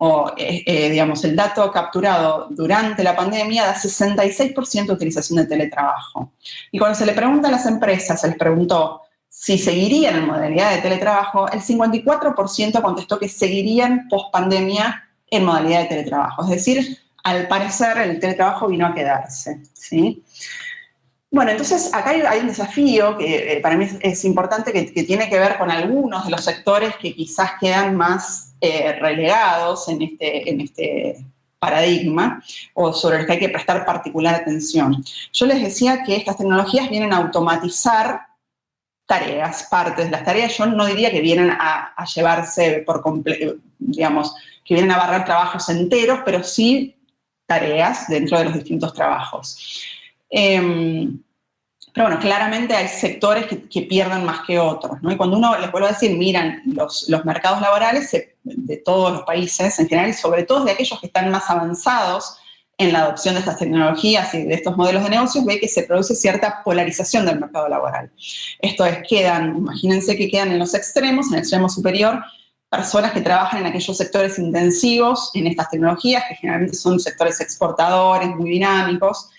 digamos, el dato capturado durante la pandemia da 66% de utilización de teletrabajo. Y cuando se le pregunta a las empresas, se les preguntó si seguirían en modalidad de teletrabajo, el 54% contestó que seguirían post-pandemia en modalidad de teletrabajo. Es decir, al parecer el teletrabajo vino a quedarse, ¿sí? Bueno, entonces acá hay un desafío que para mí es importante, que tiene que ver con algunos de los sectores que quizás quedan más relegados en este paradigma o sobre los que hay que prestar particular atención. Yo les decía que estas tecnologías vienen a automatizar tareas, partes de las tareas. Yo no diría que vienen a llevarse por completo, digamos, que vienen a barrer trabajos enteros, pero sí tareas dentro de los distintos trabajos. Pero bueno, claramente hay sectores que pierden más que otros, ¿no? Y cuando uno, les vuelvo a decir, miran los mercados laborales de todos los países en general, y sobre todo de aquellos que están más avanzados en la adopción de estas tecnologías y de estos modelos de negocios, ve que se produce cierta polarización del mercado laboral. Esto es, imagínense que quedan en los extremos, en el extremo superior, personas que trabajan en aquellos sectores intensivos en estas tecnologías, que generalmente son sectores exportadores, muy dinámicos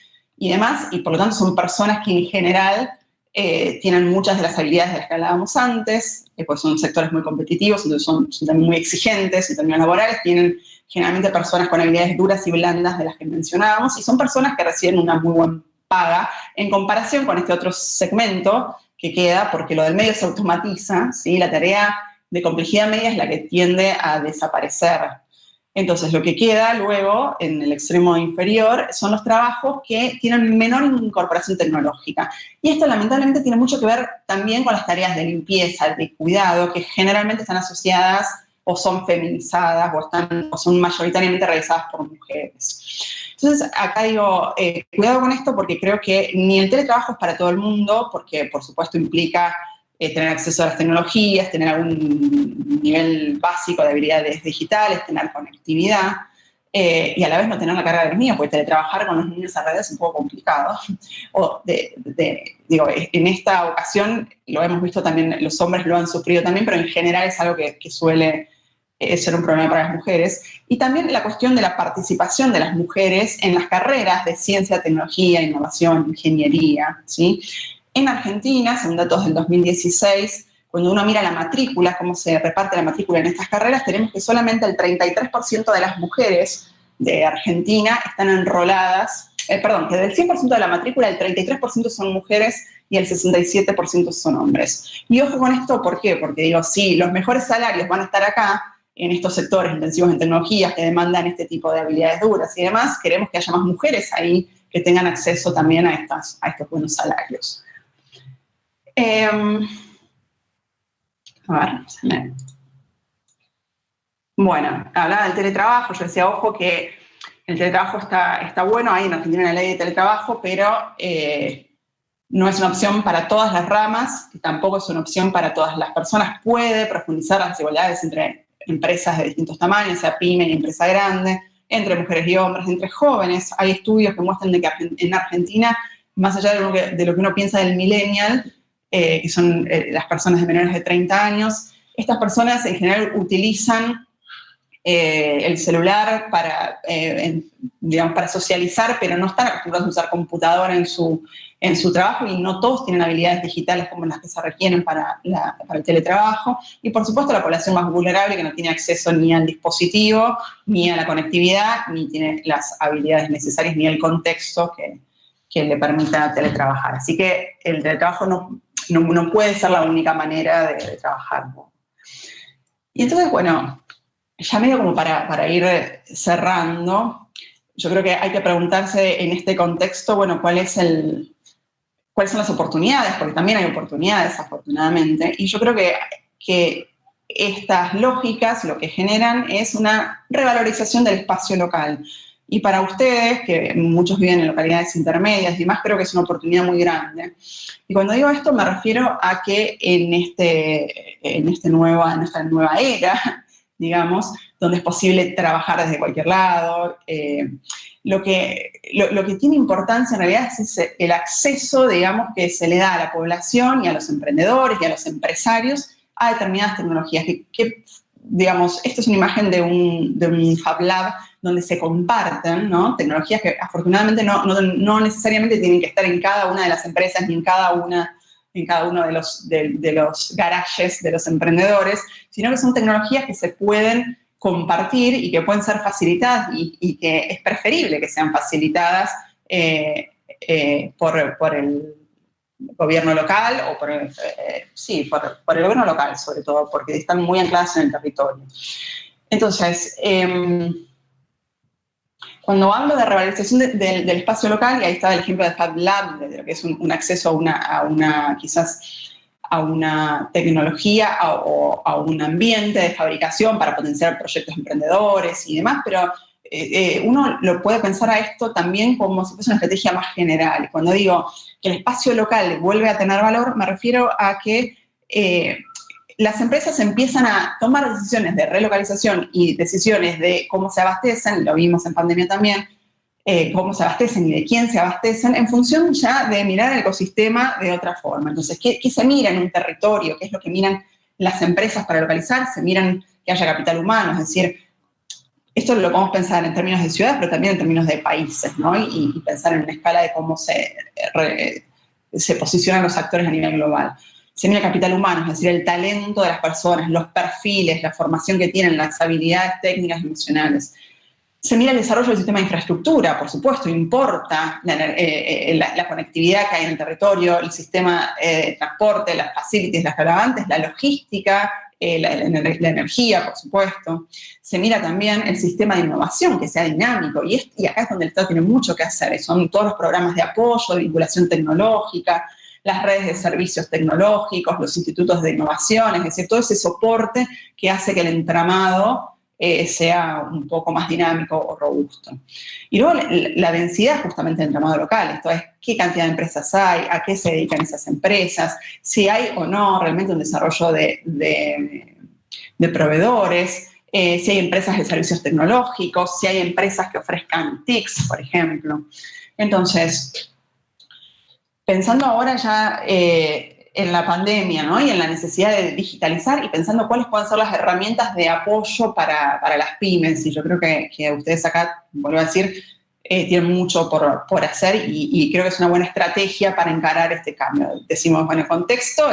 y demás, y por lo tanto son personas que en general tienen muchas de las habilidades de las que hablábamos antes, pues son sectores muy competitivos, entonces son también muy exigentes en términos laborales, tienen generalmente personas con habilidades duras y blandas de las que mencionábamos, y son personas que reciben una muy buena paga en comparación con este otro segmento que queda, porque lo del medio se automatiza, ¿sí? La tarea de complejidad media es la que tiende a desaparecer. Entonces, lo que queda luego, en el extremo inferior, son los trabajos que tienen menor incorporación tecnológica. Y esto, lamentablemente, tiene mucho que ver también con las tareas de limpieza, de cuidado, que generalmente están asociadas o son feminizadas o son mayoritariamente realizadas por mujeres. Entonces, acá digo, cuidado con esto porque creo que ni el teletrabajo es para todo el mundo, porque, por supuesto, implica tener acceso a las tecnologías, tener algún nivel básico de habilidades digitales, tener conectividad, y a la vez no tener la carga de los niños, porque teletrabajar con los niños alrededor es un poco complicado. Digo, en esta ocasión lo hemos visto también, los hombres lo han sufrido también, pero en general es algo que suele ser un problema para las mujeres. Y también la cuestión de la participación de las mujeres en las carreras de ciencia, tecnología, innovación, ingeniería, ¿sí? En Argentina, según datos del 2016, cuando uno mira la matrícula, cómo se reparte la matrícula en estas carreras, tenemos que solamente el 33% de las mujeres de Argentina están enroladas, que del 100% de la matrícula, el 33% son mujeres y el 67% son hombres. Y ojo con esto, ¿por qué? Porque digo, sí, los mejores salarios van a estar acá, en estos sectores intensivos en tecnologías que demandan este tipo de habilidades duras y demás, queremos que haya más mujeres ahí que tengan acceso también a estos buenos salarios. Bueno, hablaba del teletrabajo, yo decía, ojo, que el teletrabajo está bueno, hay en Argentina una ley de teletrabajo, pero no es una opción para todas las ramas, y tampoco es una opción para todas las personas. Puede profundizar las desigualdades entre empresas de distintos tamaños, sea pyme y empresa grande, entre mujeres y hombres, entre jóvenes. Hay estudios que muestran de que en Argentina, más allá de lo que uno piensa del millennial, que son las personas de menores de 30 años, estas personas en general utilizan el celular para socializar, pero no están acostumbrados a usar computadora en su trabajo, y no todos tienen habilidades digitales como las que se requieren para el teletrabajo. Y por supuesto la población más vulnerable, que no tiene acceso ni al dispositivo, ni a la conectividad, ni tiene las habilidades necesarias, ni el contexto que le permita teletrabajar. Así que el teletrabajo no puede ser la única manera de trabajar. Y entonces, bueno, ya medio como para ir cerrando, yo creo que hay que preguntarse en este contexto, bueno, ¿cuáles son las oportunidades? Porque también hay oportunidades, afortunadamente, y yo creo que estas lógicas lo que generan es una revalorización del espacio local. Y para ustedes, que muchos viven en localidades intermedias y demás, creo que es una oportunidad muy grande. Y cuando digo esto me refiero a que en esta nueva era, digamos, donde es posible trabajar desde cualquier lado, lo que tiene importancia en realidad es el acceso, digamos, que se le da a la población y a los emprendedores y a los empresarios a determinadas tecnologías. Digamos, esta es una imagen de un Fab Lab donde se comparten, ¿no?, tecnologías que afortunadamente no necesariamente tienen que estar en cada una de las empresas ni en cada uno de los garajes de los emprendedores, sino que son tecnologías que se pueden compartir y que pueden ser facilitadas y que es preferible que sean facilitadas por el gobierno local o por el gobierno local, sobre todo, porque están muy ancladas en el territorio. Entonces, cuando hablo de revalorización del espacio local, y ahí está el ejemplo de Fab Lab, de lo que es un acceso a una tecnología o a un ambiente de fabricación para potenciar proyectos emprendedores y demás, pero uno lo puede pensar a esto también como si fuese una estrategia más general. Cuando digo que el espacio local vuelve a tener valor, me refiero a que las empresas empiezan a tomar decisiones de relocalización y decisiones de cómo se abastecen, lo vimos en pandemia también, cómo se abastecen y de quién se abastecen, en función ya de mirar el ecosistema de otra forma. Entonces, ¿qué se mira en un territorio? ¿Qué es lo que miran las empresas para localizar? Se miran que haya capital humano, es decir, esto lo podemos pensar en términos de ciudades, pero también en términos de países, ¿no? Y pensar en una escala de cómo se posicionan los actores a nivel global. Se mira el capital humano, es decir, el talento de las personas, los perfiles, la formación que tienen, las habilidades técnicas y emocionales. Se mira el desarrollo del sistema de infraestructura, por supuesto, importa la conectividad que hay en el territorio, el sistema de transporte, las facilities, las relevantes, la logística, la energía, por supuesto. Se mira también el sistema de innovación, que sea dinámico, y acá es donde el Estado tiene mucho que hacer, son todos los programas de apoyo, de vinculación tecnológica, las redes de servicios tecnológicos, los institutos de innovación, es decir, todo ese soporte que hace que el entramado sea un poco más dinámico o robusto. Y luego la densidad justamente del entramado local, esto es qué cantidad de empresas hay, a qué se dedican esas empresas, si hay o no realmente un desarrollo de proveedores, si hay empresas de servicios tecnológicos, si hay empresas que ofrezcan TICs, por ejemplo. Entonces, pensando ahora ya en la pandemia, ¿no? Y en la necesidad de digitalizar y pensando cuáles pueden ser las herramientas de apoyo para las pymes. Y yo creo que ustedes acá, vuelvo a decir, tienen mucho por hacer y creo que es una buena estrategia para encarar este cambio. Decimos, bueno, el contexto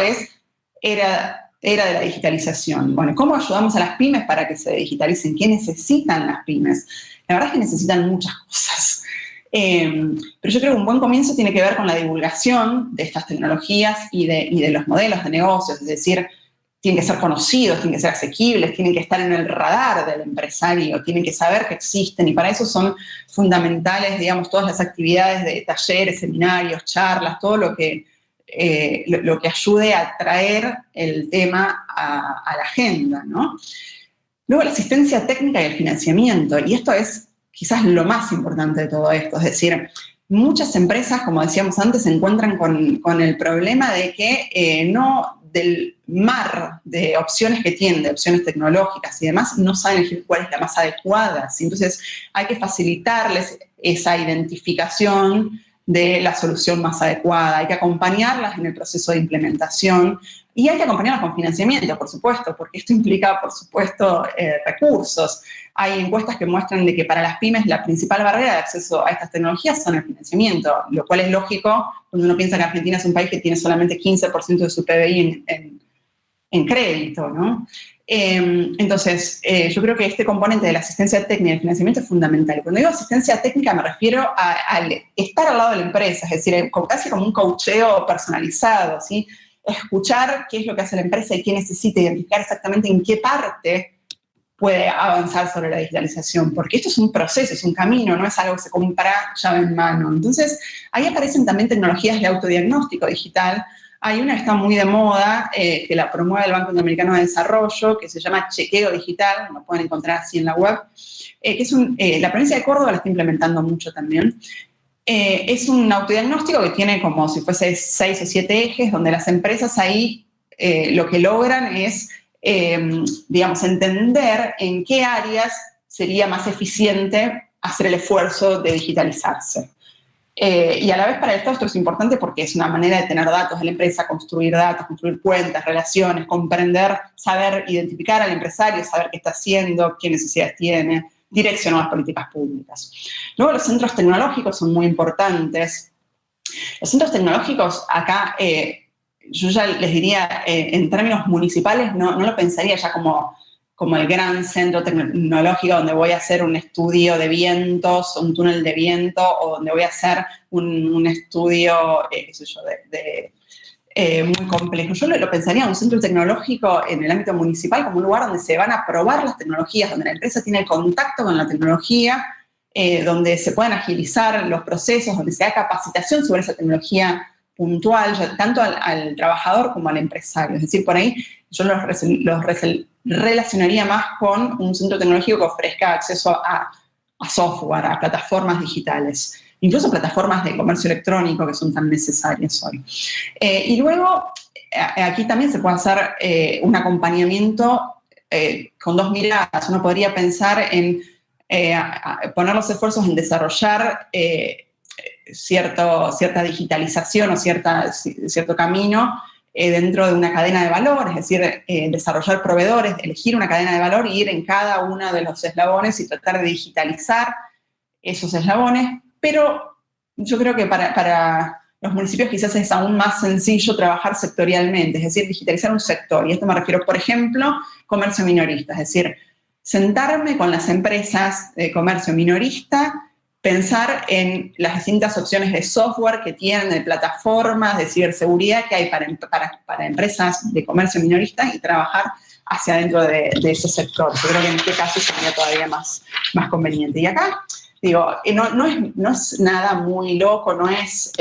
era de la digitalización. Bueno, ¿cómo ayudamos a las pymes para que se digitalicen? ¿Qué necesitan las pymes? La verdad es que necesitan muchas cosas. Pero yo creo que un buen comienzo tiene que ver con la divulgación de estas tecnologías y de los modelos de negocios, es decir, tienen que ser conocidos, tienen que ser asequibles, tienen que estar en el radar del empresario, tienen que saber que existen y para eso son fundamentales, digamos, todas las actividades de talleres, seminarios, charlas, todo lo que ayude a traer el tema a la agenda, ¿no? Luego la asistencia técnica y el financiamiento, y esto es quizás lo más importante de todo esto, es decir, muchas empresas, como decíamos antes, se encuentran con el problema de que del mar de opciones que tienen, de opciones tecnológicas y demás, no saben elegir cuál es la más adecuada. ¿Sí? Entonces, hay que facilitarles esa identificación de la solución más adecuada, hay que acompañarlas en el proceso de implementación y hay que acompañarlas con financiamiento, por supuesto, porque esto implica, por supuesto, recursos. Hay encuestas que muestran de que para las pymes la principal barrera de acceso a estas tecnologías son el financiamiento, lo cual es lógico cuando uno piensa que Argentina es un país que tiene solamente 15% de su PBI en crédito, ¿no? Entonces, yo creo que este componente de la asistencia técnica y el financiamiento es fundamental. Cuando digo asistencia técnica me refiero al estar al lado de la empresa, es decir, casi como un coacheo personalizado, ¿sí? Escuchar qué es lo que hace la empresa y qué necesita, identificar exactamente en qué parte puede avanzar sobre la digitalización, porque esto es un proceso, es un camino, no es algo que se compra llave en mano. Entonces, ahí aparecen también tecnologías de autodiagnóstico digital. Hay una que está muy de moda, que la promueve el Banco Interamericano de Desarrollo, que se llama Chequeo Digital, lo pueden encontrar así en la web, que es la provincia de Córdoba la está implementando mucho también. Es un autodiagnóstico que tiene como si fuese 6 o 7 ejes, donde las empresas ahí lo que logran es, digamos, entender en qué áreas sería más eficiente hacer el esfuerzo de digitalizarse. Y a la vez para el Estado esto es importante porque es una manera de tener datos de la empresa, construir datos, construir cuentas, relaciones, comprender, saber identificar al empresario, saber qué está haciendo, qué necesidades tiene, direccionar las políticas públicas. Luego los centros tecnológicos son muy importantes. Los centros tecnológicos acá, yo ya les diría, en términos municipales, no lo pensaría ya como el gran centro tecnológico donde voy a hacer un estudio de vientos, un túnel de viento, o donde voy a hacer un estudio, qué sé yo, muy complejo. Yo lo pensaría un centro tecnológico en el ámbito municipal como un lugar donde se van a probar las tecnologías, donde la empresa tiene el contacto con la tecnología, donde se puedan agilizar los procesos, donde se da capacitación sobre esa tecnología puntual, tanto al trabajador como al empresario. Es decir, por ahí yo los relacionaría más con un centro tecnológico que ofrezca acceso a a software, a plataformas digitales, incluso plataformas de comercio electrónico que son tan necesarias hoy. Y luego, aquí también se puede hacer un acompañamiento con dos miradas. Uno podría pensar en poner los esfuerzos en desarrollar cierta digitalización o cierto camino dentro de una cadena de valor, es decir, desarrollar proveedores, elegir una cadena de valor y ir en cada uno de los eslabones y tratar de digitalizar esos eslabones, pero yo creo que para los municipios quizás es aún más sencillo trabajar sectorialmente, es decir, digitalizar un sector, y esto me refiero, por ejemplo, comercio minorista, es decir, sentarme con las empresas de comercio minorista, pensar en las distintas opciones de software que tienen, de plataformas, de ciberseguridad que hay para empresas de comercio minorista y trabajar hacia adentro de ese sector. Yo creo que en este caso sería todavía más conveniente. Y acá, digo, no es nada muy loco, no es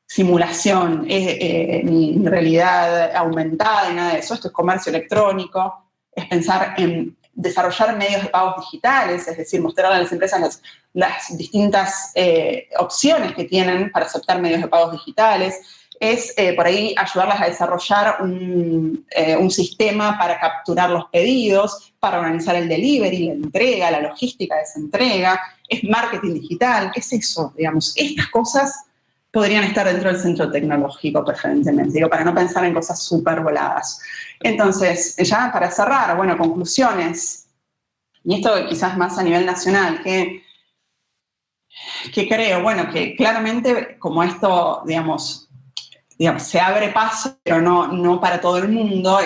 simulación, ni realidad aumentada, ni nada de eso. Esto es comercio electrónico, es pensar en desarrollar medios de pagos digitales, es decir, mostrar a las empresas las distintas opciones que tienen para aceptar medios de pagos digitales, es por ahí ayudarlas a desarrollar un sistema para capturar los pedidos, para organizar el delivery, la entrega, la logística de esa entrega, es marketing digital, ¿qué es eso? Digamos, estas cosas podrían estar dentro del centro tecnológico preferentemente, digo, para no pensar en cosas súper voladas. Entonces, ya para cerrar, bueno, conclusiones, y esto quizás más a nivel nacional, que creo, bueno, que claramente como esto, digamos, se abre paso, pero no para todo el mundo,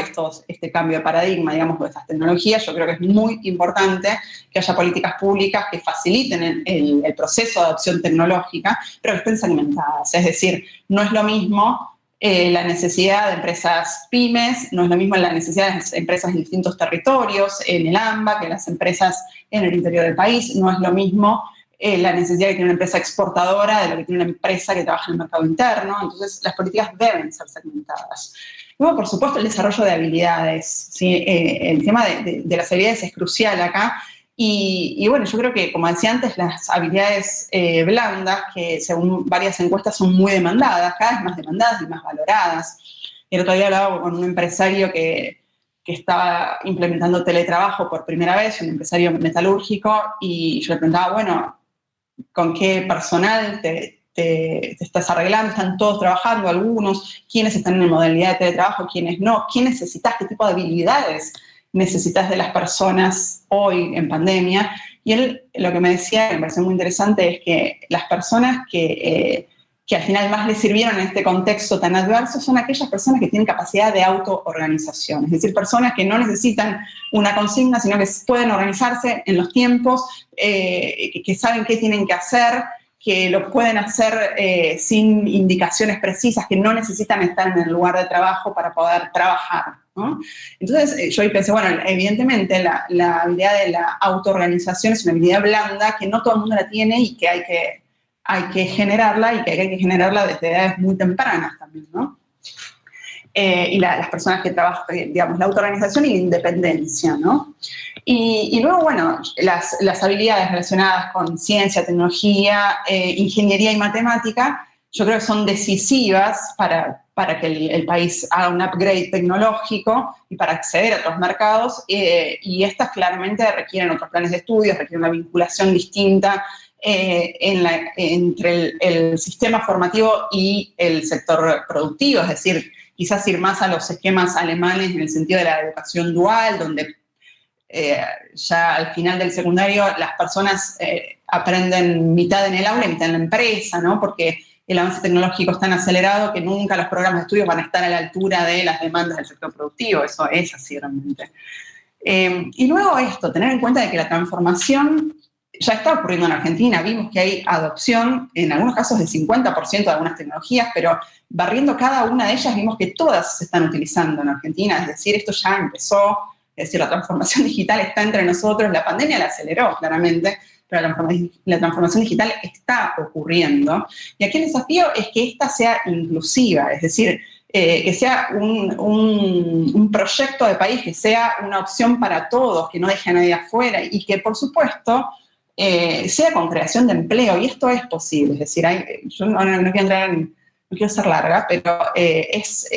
este cambio de paradigma, digamos, de estas tecnologías, yo creo que es muy importante que haya políticas públicas que faciliten el proceso de adopción tecnológica, pero que estén segmentadas. Es decir, no es lo mismo la necesidad de empresas pymes, no es lo mismo la necesidad de las empresas en distintos territorios, en el AMBA, que las empresas en el interior del país, no es lo mismo la necesidad que tiene una empresa exportadora de lo que tiene una empresa que trabaja en el mercado interno. Entonces, las políticas deben ser segmentadas. Luego, por supuesto, el desarrollo de habilidades, ¿sí? El tema de las habilidades es crucial acá. Y bueno, yo creo que, como decía antes, las habilidades blandas, que según varias encuestas son muy demandadas, cada vez más demandadas y más valoradas. El otro día hablaba con un empresario que estaba implementando teletrabajo por primera vez, un empresario metalúrgico, y yo le preguntaba, bueno, ¿con qué personal te estás arreglando? ¿Están todos trabajando? ¿Algunos? ¿Quiénes están en modalidad de teletrabajo? ¿Quiénes no? ¿Qué necesitas? ¿Qué tipo de habilidades necesitas de las personas hoy en pandemia? Y él lo que me decía, que me pareció muy interesante, es que las personas que al final más les sirvieron en este contexto tan adverso son aquellas personas que tienen capacidad de autoorganización, es decir, personas que no necesitan una consigna, sino que pueden organizarse en los tiempos, que saben qué tienen que hacer, que lo pueden hacer sin indicaciones precisas, que no necesitan estar en el lugar de trabajo para poder trabajar, ¿no? Entonces yo pensé, bueno, evidentemente la habilidad de la autoorganización es una habilidad blanda que no todo el mundo la tiene y que hay que generarla, y que hay que generarla desde edades muy tempranas también, ¿no? Y las personas que trabajan, digamos, la autoorganización y la independencia, ¿no? Y luego, bueno, las habilidades relacionadas con ciencia, tecnología, ingeniería y matemática, yo creo que son decisivas para que el país haga un upgrade tecnológico y para acceder a otros mercados, y estas claramente requieren otros planes de estudios, requieren una vinculación distinta entre el sistema formativo y el sector productivo, es decir, quizás ir más a los esquemas alemanes en el sentido de la educación dual, donde ya al final del secundario las personas aprenden mitad en el aula y mitad en la empresa, ¿no? Porque el avance tecnológico es tan acelerado que nunca los programas de estudio van a estar a la altura de las demandas del sector productivo, eso es así realmente. Y luego esto, tener en cuenta de que la transformación ya está ocurriendo en Argentina. Vimos que hay adopción, en algunos casos del 50% de algunas tecnologías, pero barriendo cada una de ellas vimos que todas se están utilizando en Argentina, es decir, esto ya empezó, es decir, la transformación digital está entre nosotros, la pandemia la aceleró claramente, pero la transformación digital está ocurriendo. Y aquí el desafío es que esta sea inclusiva, es decir, que sea un proyecto de país, que sea una opción para todos, que no deje a nadie afuera y que, por supuesto, sea con creación de empleo, y esto es posible, es decir, yo no quiero entrar en, no quiero ser larga, pero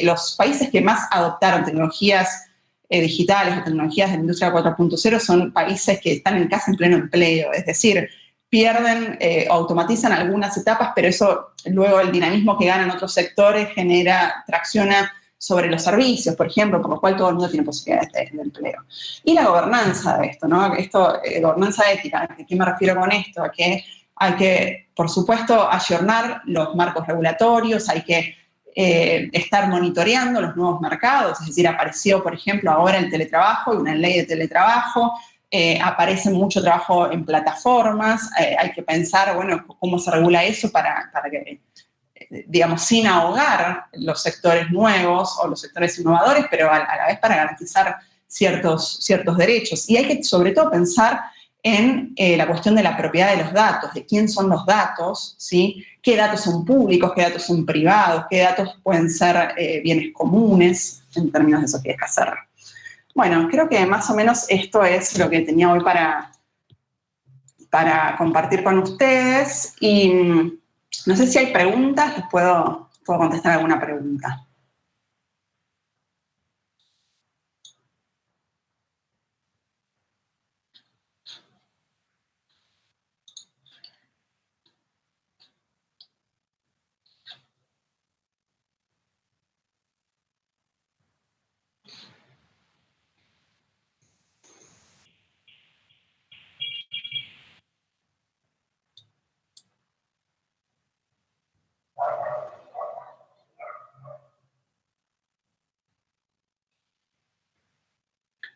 los países que más adoptaron tecnologías digitales o tecnologías de la industria 4.0 son países que están casi en pleno empleo, es decir, pierden o automatizan algunas etapas, pero eso luego el dinamismo que ganan otros sectores tracciona sobre los servicios, por ejemplo, por lo cual todo el mundo tiene posibilidades de empleo. Y la gobernanza de esto, ¿no? Gobernanza ética, ¿a qué me refiero con esto? A que hay que, por supuesto, ayornar los marcos regulatorios, hay que estar monitoreando los nuevos mercados, es decir, apareció, por ejemplo, ahora el teletrabajo y una ley de teletrabajo, aparece mucho trabajo en plataformas, hay que pensar, bueno, cómo se regula eso para que, digamos, sin ahogar los sectores nuevos o los sectores innovadores, pero a la vez para garantizar ciertos derechos. Y hay que, sobre todo, pensar en la cuestión de la propiedad de los datos, de quién son los datos, ¿sí? Qué datos son públicos, qué datos son privados, qué datos pueden ser bienes comunes en términos de sociedad casera. Bueno, creo que más o menos esto es lo que tenía hoy para compartir con ustedes. Y no sé si hay preguntas, les puedo contestar alguna pregunta.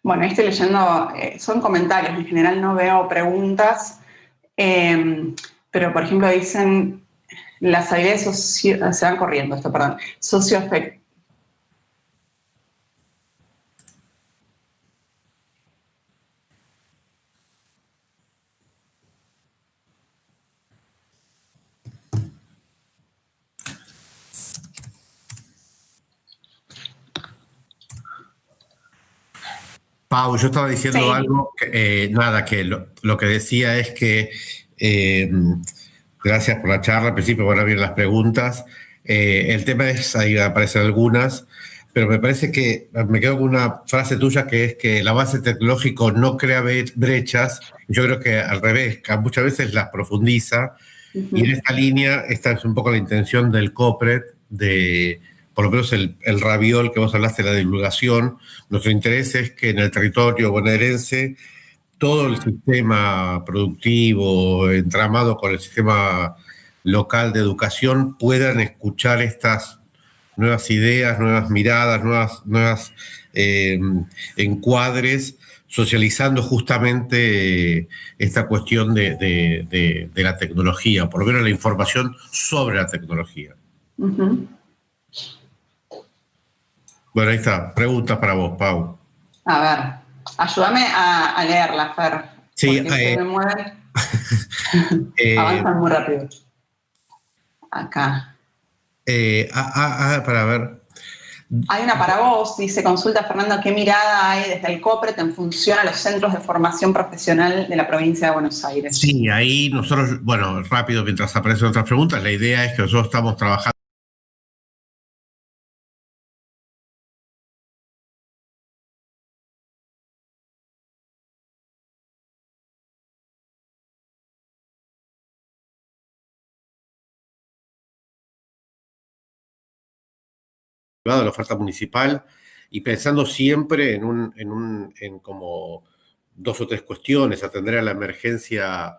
Bueno, ahí estoy leyendo, son comentarios, en general no veo preguntas, pero por ejemplo dicen, las habilidades se van corriendo esto, perdón, socioafectivas. Pau, yo estaba diciendo Sí. algo, que lo que decía es que, gracias por la charla, al principio van a abrir las preguntas, el tema es, ahí aparecen algunas, pero me parece que me quedo con una frase tuya que es que el avance tecnológico no crea brechas, yo creo que al revés, que muchas veces las profundiza, y en esta línea, esta es un poco la intención del COPRED, por lo menos el raviol que vos hablaste de la divulgación. Nuestro interés es que en el territorio bonaerense todo el sistema productivo, entramado con el sistema local de educación, puedan escuchar estas nuevas ideas, nuevas miradas, nuevas encuadres, socializando justamente esta cuestión de la tecnología, o por lo menos la información sobre la tecnología. Bueno, ahí está. Preguntas para vos, Pau. A ver, ayúdame a leerla, Fer. Sí, porque se me mueven. Avanzan muy rápido. Acá. Para ver. Hay una para vos, dice, consulta Fernando, ¿qué mirada hay desde el COPRED en función a los centros de formación profesional de la provincia de Buenos Aires? Sí, ahí nosotros, bueno, rápido, mientras aparecen otras preguntas, la idea es que nosotros estamos trabajando de la oferta municipal y pensando siempre en como dos o tres cuestiones, atender a la emergencia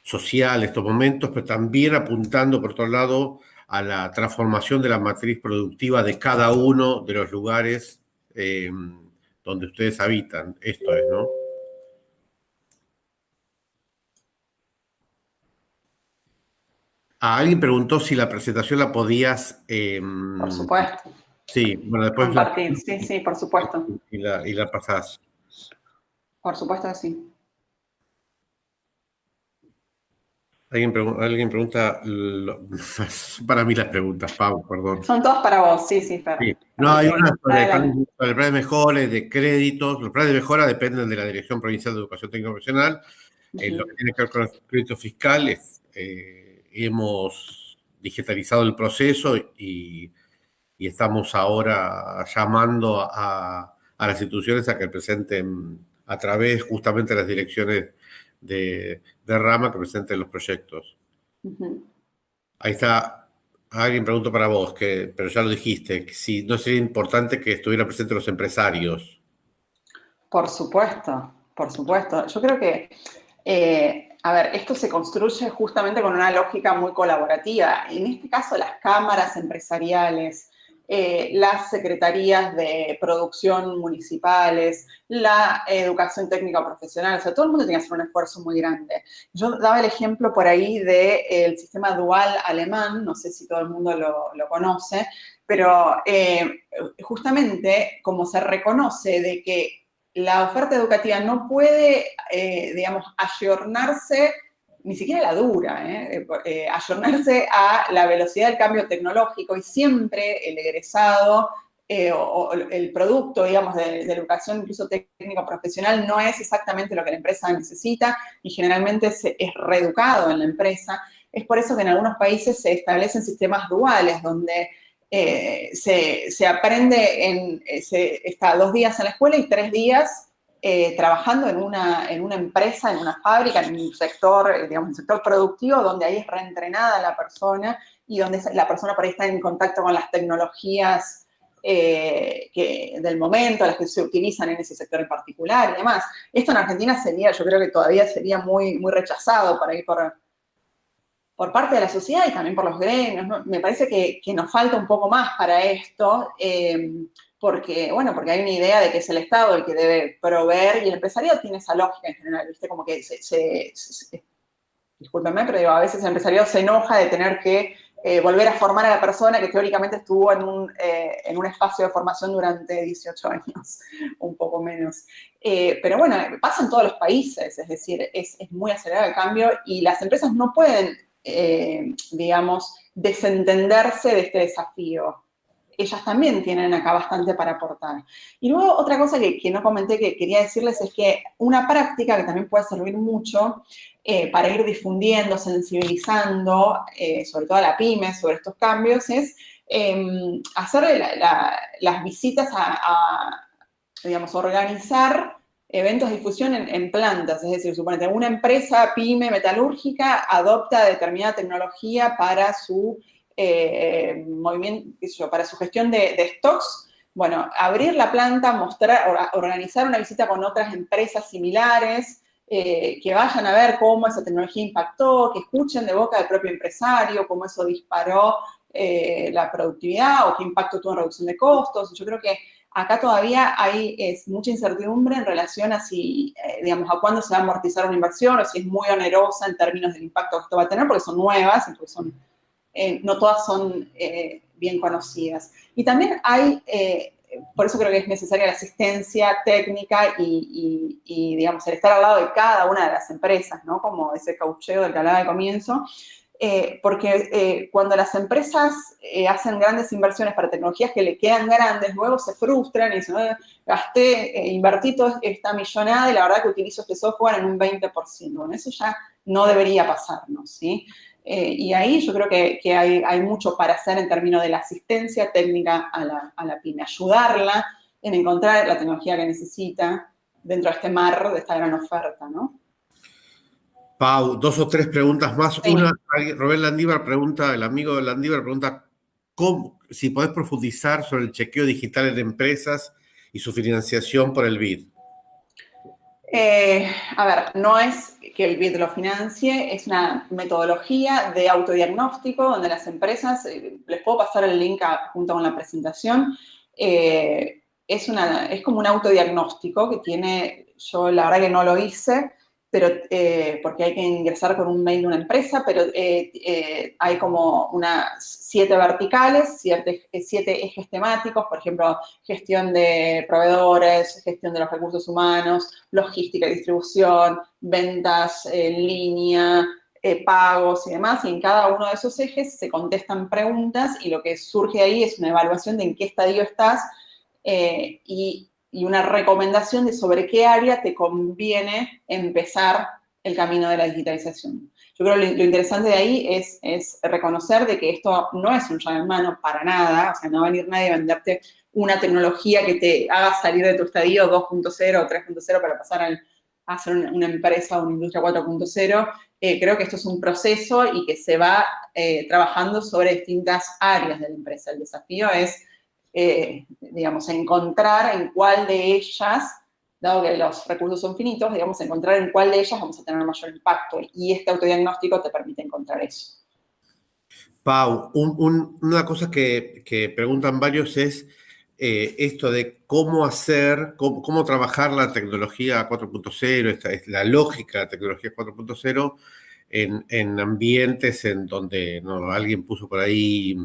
social de estos momentos, pero también apuntando, por otro lado, a la transformación de la matriz productiva de cada uno de los lugares donde ustedes habitan. Esto es, ¿no? Alguien preguntó si la presentación la podías... Por supuesto. Sí, bueno, después... Compartir, sí, por supuesto. Y la pasás. Por supuesto que sí. Alguien pregunta, para mí las preguntas, Pau, perdón. Son todas para vos, sí, sí, Fer. Sí. No, Así hay que, una adelante. sobre planes de mejora, de créditos. Los planes de mejora dependen de la Dirección Provincial de Educación Técnica Profesional. Lo que Ujú, tiene que ver con los créditos fiscales, hemos digitalizado el proceso y estamos ahora llamando a las instituciones a que presenten a través justamente de las direcciones de rama que presenten los proyectos. ujú. Ahí está, alguien preguntó para vos, pero ya lo dijiste, que si no sería importante que estuvieran presentes los empresarios. Por supuesto, por supuesto. Yo creo que, a ver, esto se construye justamente con una lógica muy colaborativa. En este caso, las cámaras empresariales, las secretarías de producción municipales, la educación técnica profesional, o sea, todo el mundo tiene que hacer un esfuerzo muy grande. Yo daba el ejemplo por ahí del sistema dual alemán, no sé si todo el mundo lo conoce, pero justamente como se reconoce de que la oferta educativa no puede, digamos, ayornarse, ni siquiera la dura, ayornarse a la velocidad del cambio tecnológico y siempre el egresado o el producto, digamos, de la educación incluso técnico profesional no es exactamente lo que la empresa necesita y generalmente es reeducado en la empresa. Es por eso que en algunos países se establecen sistemas duales donde se aprende, se está 2 días en la escuela y 3 días trabajando en una empresa, en una fábrica, en un sector, digamos, un sector productivo, donde ahí es reentrenada la persona y donde la persona por ahí está en contacto con las tecnologías del momento, las que se utilizan en ese sector en particular y demás. Esto en Argentina sería, yo creo que todavía sería muy, muy rechazado por ahí por parte de la sociedad y también por los gremios, ¿no? Me parece que nos falta un poco más para esto, porque, bueno, porque hay una idea de que es el Estado el que debe proveer y el empresariado tiene esa lógica en general, ¿viste? Como que discúlpenme, pero digo, a veces el empresariado se enoja de tener que volver a formar a la persona que teóricamente estuvo en un espacio de formación durante 18 años, un poco menos. Pero bueno, pasa en todos los países, es decir, es muy acelerado el cambio y las empresas no pueden, digamos, desentenderse de este desafío. Ellas también tienen acá bastante para aportar. Y luego otra cosa que no comenté que quería decirles es que una práctica que también puede servir mucho para ir difundiendo, sensibilizando, sobre todo a la pyme, sobre estos cambios, es hacerle las visitas digamos, organizar eventos de difusión en plantas, es decir, suponete, una empresa pyme metalúrgica adopta determinada tecnología para su movimiento, qué sé yo, para su gestión de stocks. Bueno, abrir la planta, mostrar, organizar una visita con otras empresas similares, que vayan a ver cómo esa tecnología impactó, que escuchen de boca del propio empresario cómo eso disparó la productividad o qué impacto tuvo en reducción de costos. Yo creo que acá todavía hay mucha incertidumbre en relación a si, digamos, a cuándo se va a amortizar una inversión o si es muy onerosa en términos del impacto que esto va a tener, porque son nuevas y porque no todas son bien conocidas. Y también hay, por eso creo que es necesaria la asistencia técnica y, digamos, el estar al lado de cada una de las empresas, ¿no? Como ese caucheo del que hablaba al comienzo, porque cuando las empresas hacen grandes inversiones para tecnologías que le quedan grandes, luego se frustran y dicen, invertí toda esta millonada y la verdad que utilizo este software en un 20%. Bueno, eso ya no debería pasarnos, ¿sí? Y ahí yo creo que hay mucho para hacer en términos de la asistencia técnica a la pyme, ayudarla en encontrar la tecnología que necesita dentro de este mar, de esta gran oferta, ¿no? Pau, 2 o 3 preguntas más. Una, Sí. Robert Landívar pregunta, el amigo de Landívar pregunta, si podés profundizar sobre el chequeo digital en empresas y su financiación por el BID. A ver, no es que el BID lo financie, es una metodología de autodiagnóstico donde las empresas, les puedo pasar el link junto con la presentación, es como un autodiagnóstico que tiene, yo la verdad que no lo hice, pero porque hay que ingresar con un mail de una empresa, pero hay como unas 7 verticales, 7 ejes temáticos, por ejemplo, gestión de proveedores, gestión de los recursos humanos, logística y distribución, ventas en línea, pagos y demás, y en cada uno de esos ejes se contestan preguntas y lo que surge ahí es una evaluación de en qué estadio estás y una recomendación de sobre qué área te conviene empezar el camino de la digitalización. Yo creo que lo interesante de ahí es reconocer de que esto no es un llave en mano para nada, o sea, no va a venir nadie a venderte una tecnología que te haga salir de tu estadio 2.0 o 3.0 para pasar a hacer una empresa o una industria 4.0. Creo que esto es un proceso y que se va trabajando sobre distintas áreas de la empresa. El desafío es, digamos, encontrar en cuál de ellas, dado que los recursos son finitos, digamos, encontrar en cuál de ellas vamos a tener mayor impacto. Y este autodiagnóstico te permite encontrar eso. Pau, una cosa que preguntan varios es esto de cómo hacer, cómo trabajar la tecnología 4.0, esta es la lógica de la tecnología 4.0 en ambientes en donde alguien puso por ahí,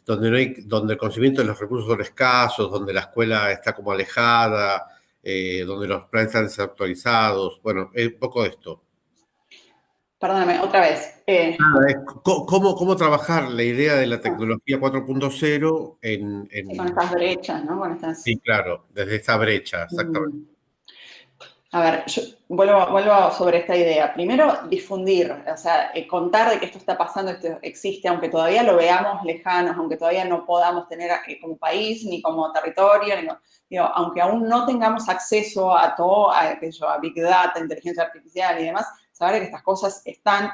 donde el conocimiento de los recursos son escasos, donde la escuela está como alejada, donde los planes están desactualizados. Bueno, un poco de esto. Perdóname, otra vez. ¿Cómo trabajar la idea de la tecnología 4.0 Sí, con estas brechas, ¿no? Con estas... Sí, claro, desde esa brecha, exactamente. A ver, yo vuelvo sobre esta idea. Primero, difundir, o sea, contar de que esto está pasando, esto existe, aunque todavía lo veamos lejanos, aunque todavía no podamos tener como país, ni como territorio, aunque aún no tengamos acceso a todo, a Big Data, inteligencia artificial y demás, saber que estas cosas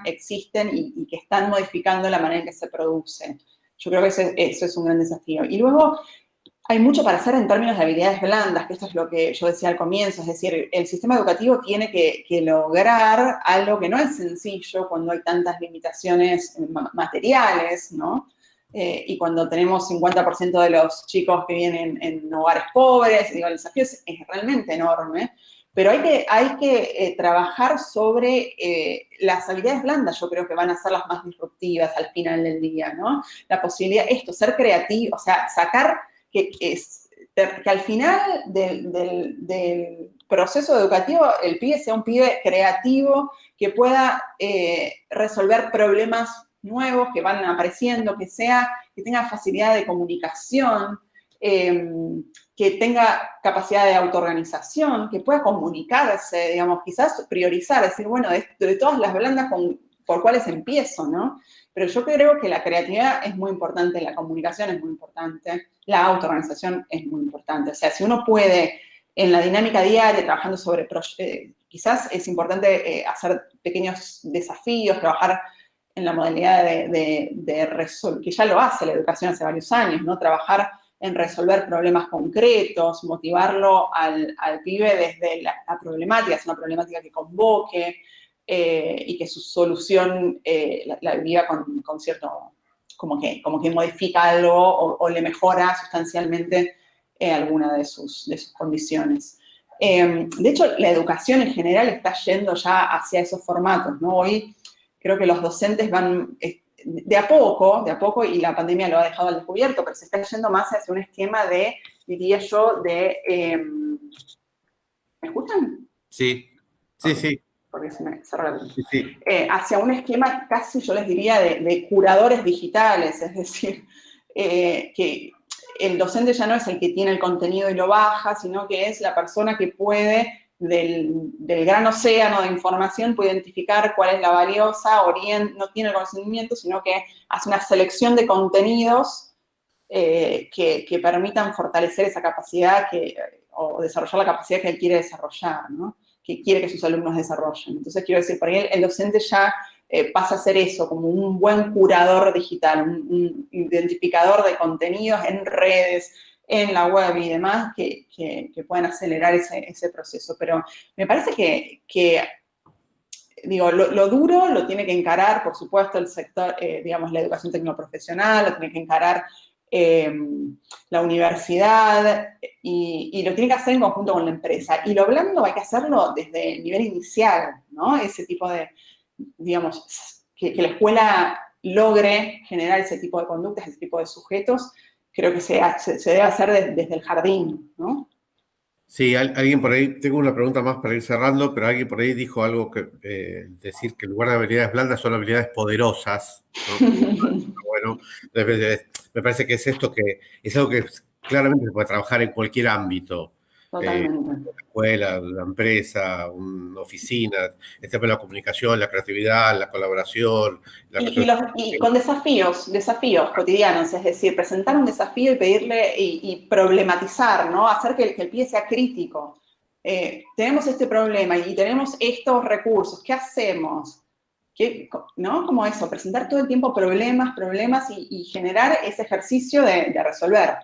existen y que están modificando la manera en que se producen. Yo creo que eso es un gran desafío. Y luego, hay mucho para hacer en términos de habilidades blandas, que esto es lo que yo decía al comienzo, es decir, el sistema educativo tiene que lograr algo que no es sencillo cuando hay tantas limitaciones materiales, ¿no? Y cuando tenemos 50% de los chicos que vienen en hogares pobres, digo, el desafío es realmente enorme, pero hay que trabajar sobre las habilidades blandas, yo creo que van a ser las más disruptivas al final del día, ¿no? La posibilidad, ser creativo, o sea, sacar... Que al final del proceso educativo el pibe sea un pibe creativo que pueda resolver problemas nuevos que van apareciendo, que tenga facilidad de comunicación, que tenga capacidad de autoorganización, que pueda comunicarse, digamos, quizás priorizar, decir, bueno, de todas las blandas por cuáles empiezo, ¿no? Pero yo creo que la creatividad es muy importante, la comunicación es muy importante, la autoorganización es muy importante. O sea, si uno puede, en la dinámica diaria, trabajando sobre quizás es importante hacer pequeños desafíos, trabajar en la modalidad de resolver, que ya lo hace la educación hace varios años, ¿no? Trabajar en resolver problemas concretos, motivarlo al pibe desde la problemática, es una problemática que convoque, y que su solución la viva con cierto, como que modifica algo o le mejora sustancialmente alguna de sus condiciones. De hecho, la educación en general está yendo ya hacia esos formatos, ¿no? Hoy creo que los docentes van de a poco, y la pandemia lo ha dejado al descubierto, pero se está yendo más hacia un esquema de, diría yo, ¿me escuchan? Sí, sí. Porque se me cerró la luz. Sí. Hacia un esquema casi, yo les diría, de curadores digitales, es decir, que el docente ya no es el que tiene el contenido y lo baja, sino que es la persona que puede, del gran océano de información, puede identificar cuál es la valiosa, no tiene el conocimiento, sino que hace una selección de contenidos que permitan fortalecer esa capacidad o desarrollar la capacidad que él quiere desarrollar, ¿no? Que quiere que sus alumnos desarrollen. Entonces, quiero decir, por ahí el docente ya pasa a ser eso, como un buen curador digital, un identificador de contenidos en redes, en la web y demás, que puedan acelerar ese proceso. Pero me parece que digo, lo duro lo tiene que encarar, por supuesto, el sector, digamos, la educación tecnoprofesional, lo tiene que encarar la universidad y lo tiene que hacer en conjunto con la empresa. Y lo blando hay que hacerlo desde el nivel inicial, ¿no? Ese tipo de, digamos, que la escuela logre generar ese tipo de conductas, ese tipo de sujetos, creo que se debe hacer desde el jardín, ¿no? Sí, alguien por ahí, tengo una pregunta más para ir cerrando, pero alguien por ahí dijo algo que decir que en lugar de habilidades blandas son habilidades poderosas, ¿no? Bueno, me parece que es esto que es algo que claramente se puede trabajar en cualquier ámbito, Totalmente. la escuela, la empresa, una oficina, el tema de la comunicación, la creatividad, la colaboración, la Y con desafíos cotidianos, es decir, presentar un desafío y pedirle y problematizar, ¿no? Hacer que el pie sea crítico. Tenemos este problema y tenemos estos recursos, ¿qué hacemos? ¿No? Como eso, presentar todo el tiempo problemas y generar ese ejercicio de resolver.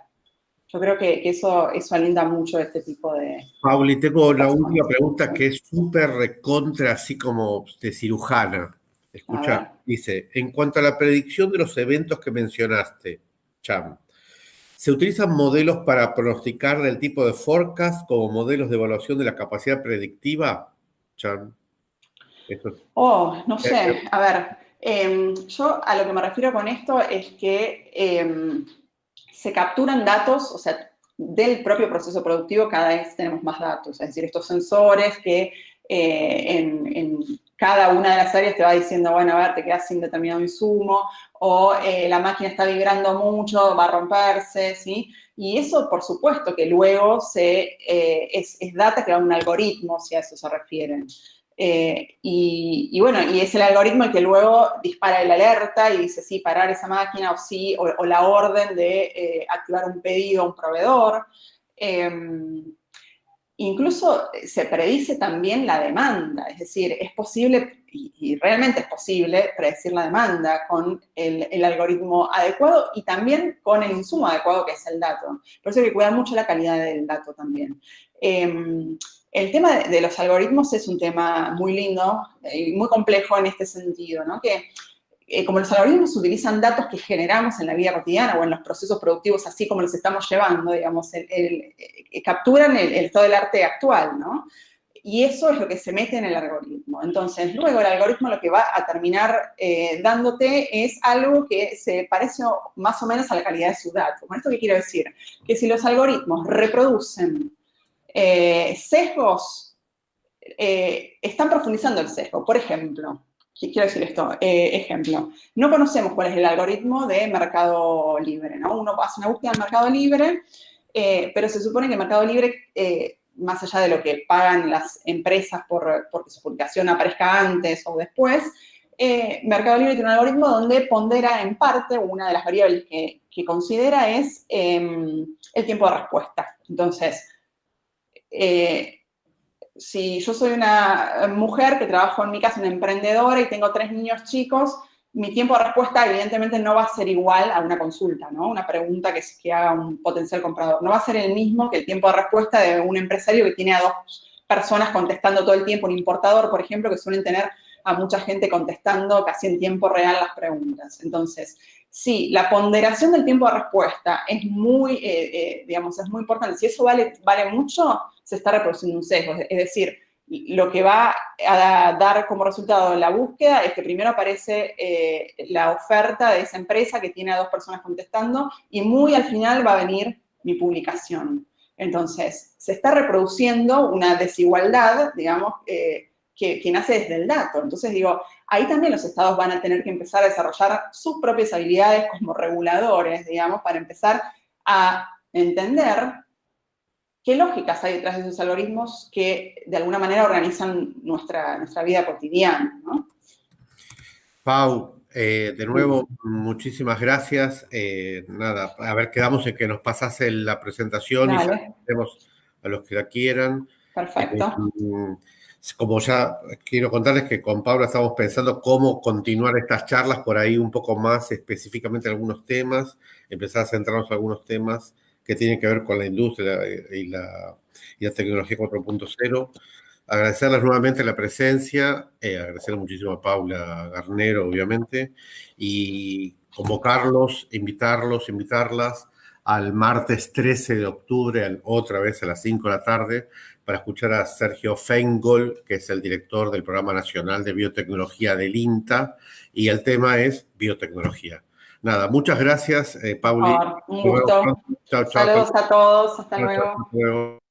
Yo creo que eso alienta mucho este tipo de Pauli, tengo la última personas. pregunta que Sí. es súper recontra, así como de cirujana. A Escucha, ver. dice, en cuanto a la predicción de los eventos que mencionaste, Cham, ¿se utilizan modelos para pronosticar del tipo de forecast como modelos de evaluación de la capacidad predictiva? Cham, esto es- Oh, no sé. A ver, yo a lo que me refiero con esto es que se capturan datos, o sea, del propio proceso productivo cada vez tenemos más datos. Es decir, estos sensores que en cada una de las áreas te va diciendo, bueno, a ver, te quedas sin determinado insumo, o la máquina está vibrando mucho, va a romperse, ¿sí? Y eso, por supuesto, que luego es data que va a un algoritmo, si a eso se refieren. Y bueno, y es el algoritmo el que luego dispara el alerta y dice sí, parar esa máquina o sí, o la orden de activar un pedido a un proveedor. Eh, Incluso se predice también la demanda, es decir, es posible, y realmente es posible, predecir la demanda con el algoritmo adecuado y también con el insumo adecuado que es el dato. Por eso hay que cuidar mucho la calidad del dato también. El tema de los algoritmos es un tema muy lindo y muy complejo en este sentido, ¿no? Que como los algoritmos utilizan datos que generamos en la vida cotidiana o en los procesos productivos, así como los estamos llevando, digamos, capturan el estado del arte actual, ¿no? Y eso es lo que se mete en el algoritmo. Entonces, luego el algoritmo lo que va a terminar dándote es algo que se parece más o menos a la calidad de su dato. ¿Con esto qué quiero decir? Que si los algoritmos reproducen sesgos, están profundizando el sesgo. Por ejemplo, quiero decir esto, ejemplo, no conocemos cuál es el algoritmo de Mercado Libre, ¿no? Uno hace una búsqueda en Mercado Libre, pero se supone que Mercado Libre, más allá de lo que pagan las empresas porque su publicación aparezca antes o después, Mercado Libre tiene un algoritmo donde pondera en parte, una de las variables que considera es el tiempo de respuesta. Entonces, si yo soy una mujer que trabajo en mi casa, una emprendedora y tengo 3 niños chicos, mi tiempo de respuesta evidentemente no va a ser igual a una consulta, ¿no? Una pregunta que haga un potencial comprador. No va a ser el mismo que el tiempo de respuesta de un empresario que tiene a 2 personas contestando todo el tiempo, un importador, por ejemplo, que suelen tener a mucha gente contestando casi en tiempo real las preguntas. Entonces, sí, la ponderación del tiempo de respuesta es muy, digamos, es muy importante. Si eso vale mucho, se está reproduciendo un sesgo. Es decir, lo que va a dar como resultado la búsqueda es que primero aparece la oferta de esa empresa que tiene a 2 personas contestando y muy al final va a venir mi publicación. Entonces, se está reproduciendo una desigualdad, digamos, que nace desde el dato. Entonces, digo, ahí también los estados van a tener que empezar a desarrollar sus propias habilidades como reguladores, digamos, para empezar a entender qué lógicas hay detrás de esos algoritmos que de alguna manera organizan nuestra vida cotidiana, ¿no? Pau, de nuevo, muchísimas gracias. Nada, a ver, quedamos en que nos pasase la presentación y se la Dale, pasemos a los que la quieran. perfecto. Como ya quiero contarles que con Paula estamos pensando cómo continuar estas charlas por ahí un poco más específicamente en algunos temas, empezar a centrarnos en algunos temas que tienen que ver con la industria y la tecnología 4.0. Agradecerles nuevamente la presencia, agradecer muchísimo a Paula Garnero, obviamente, y convocarlos, invitarlas al martes 13 de octubre, otra vez a las 5 de la tarde, para escuchar a Sergio Feingold, que es el director del Programa Nacional de Biotecnología del INTA, y el tema es biotecnología. Nada, muchas gracias, Pauli. Un Nos vemos gusto. pronto. Chao, chao, hasta Saludos a todos, hasta luego. Chao, chao, luego. hasta luego.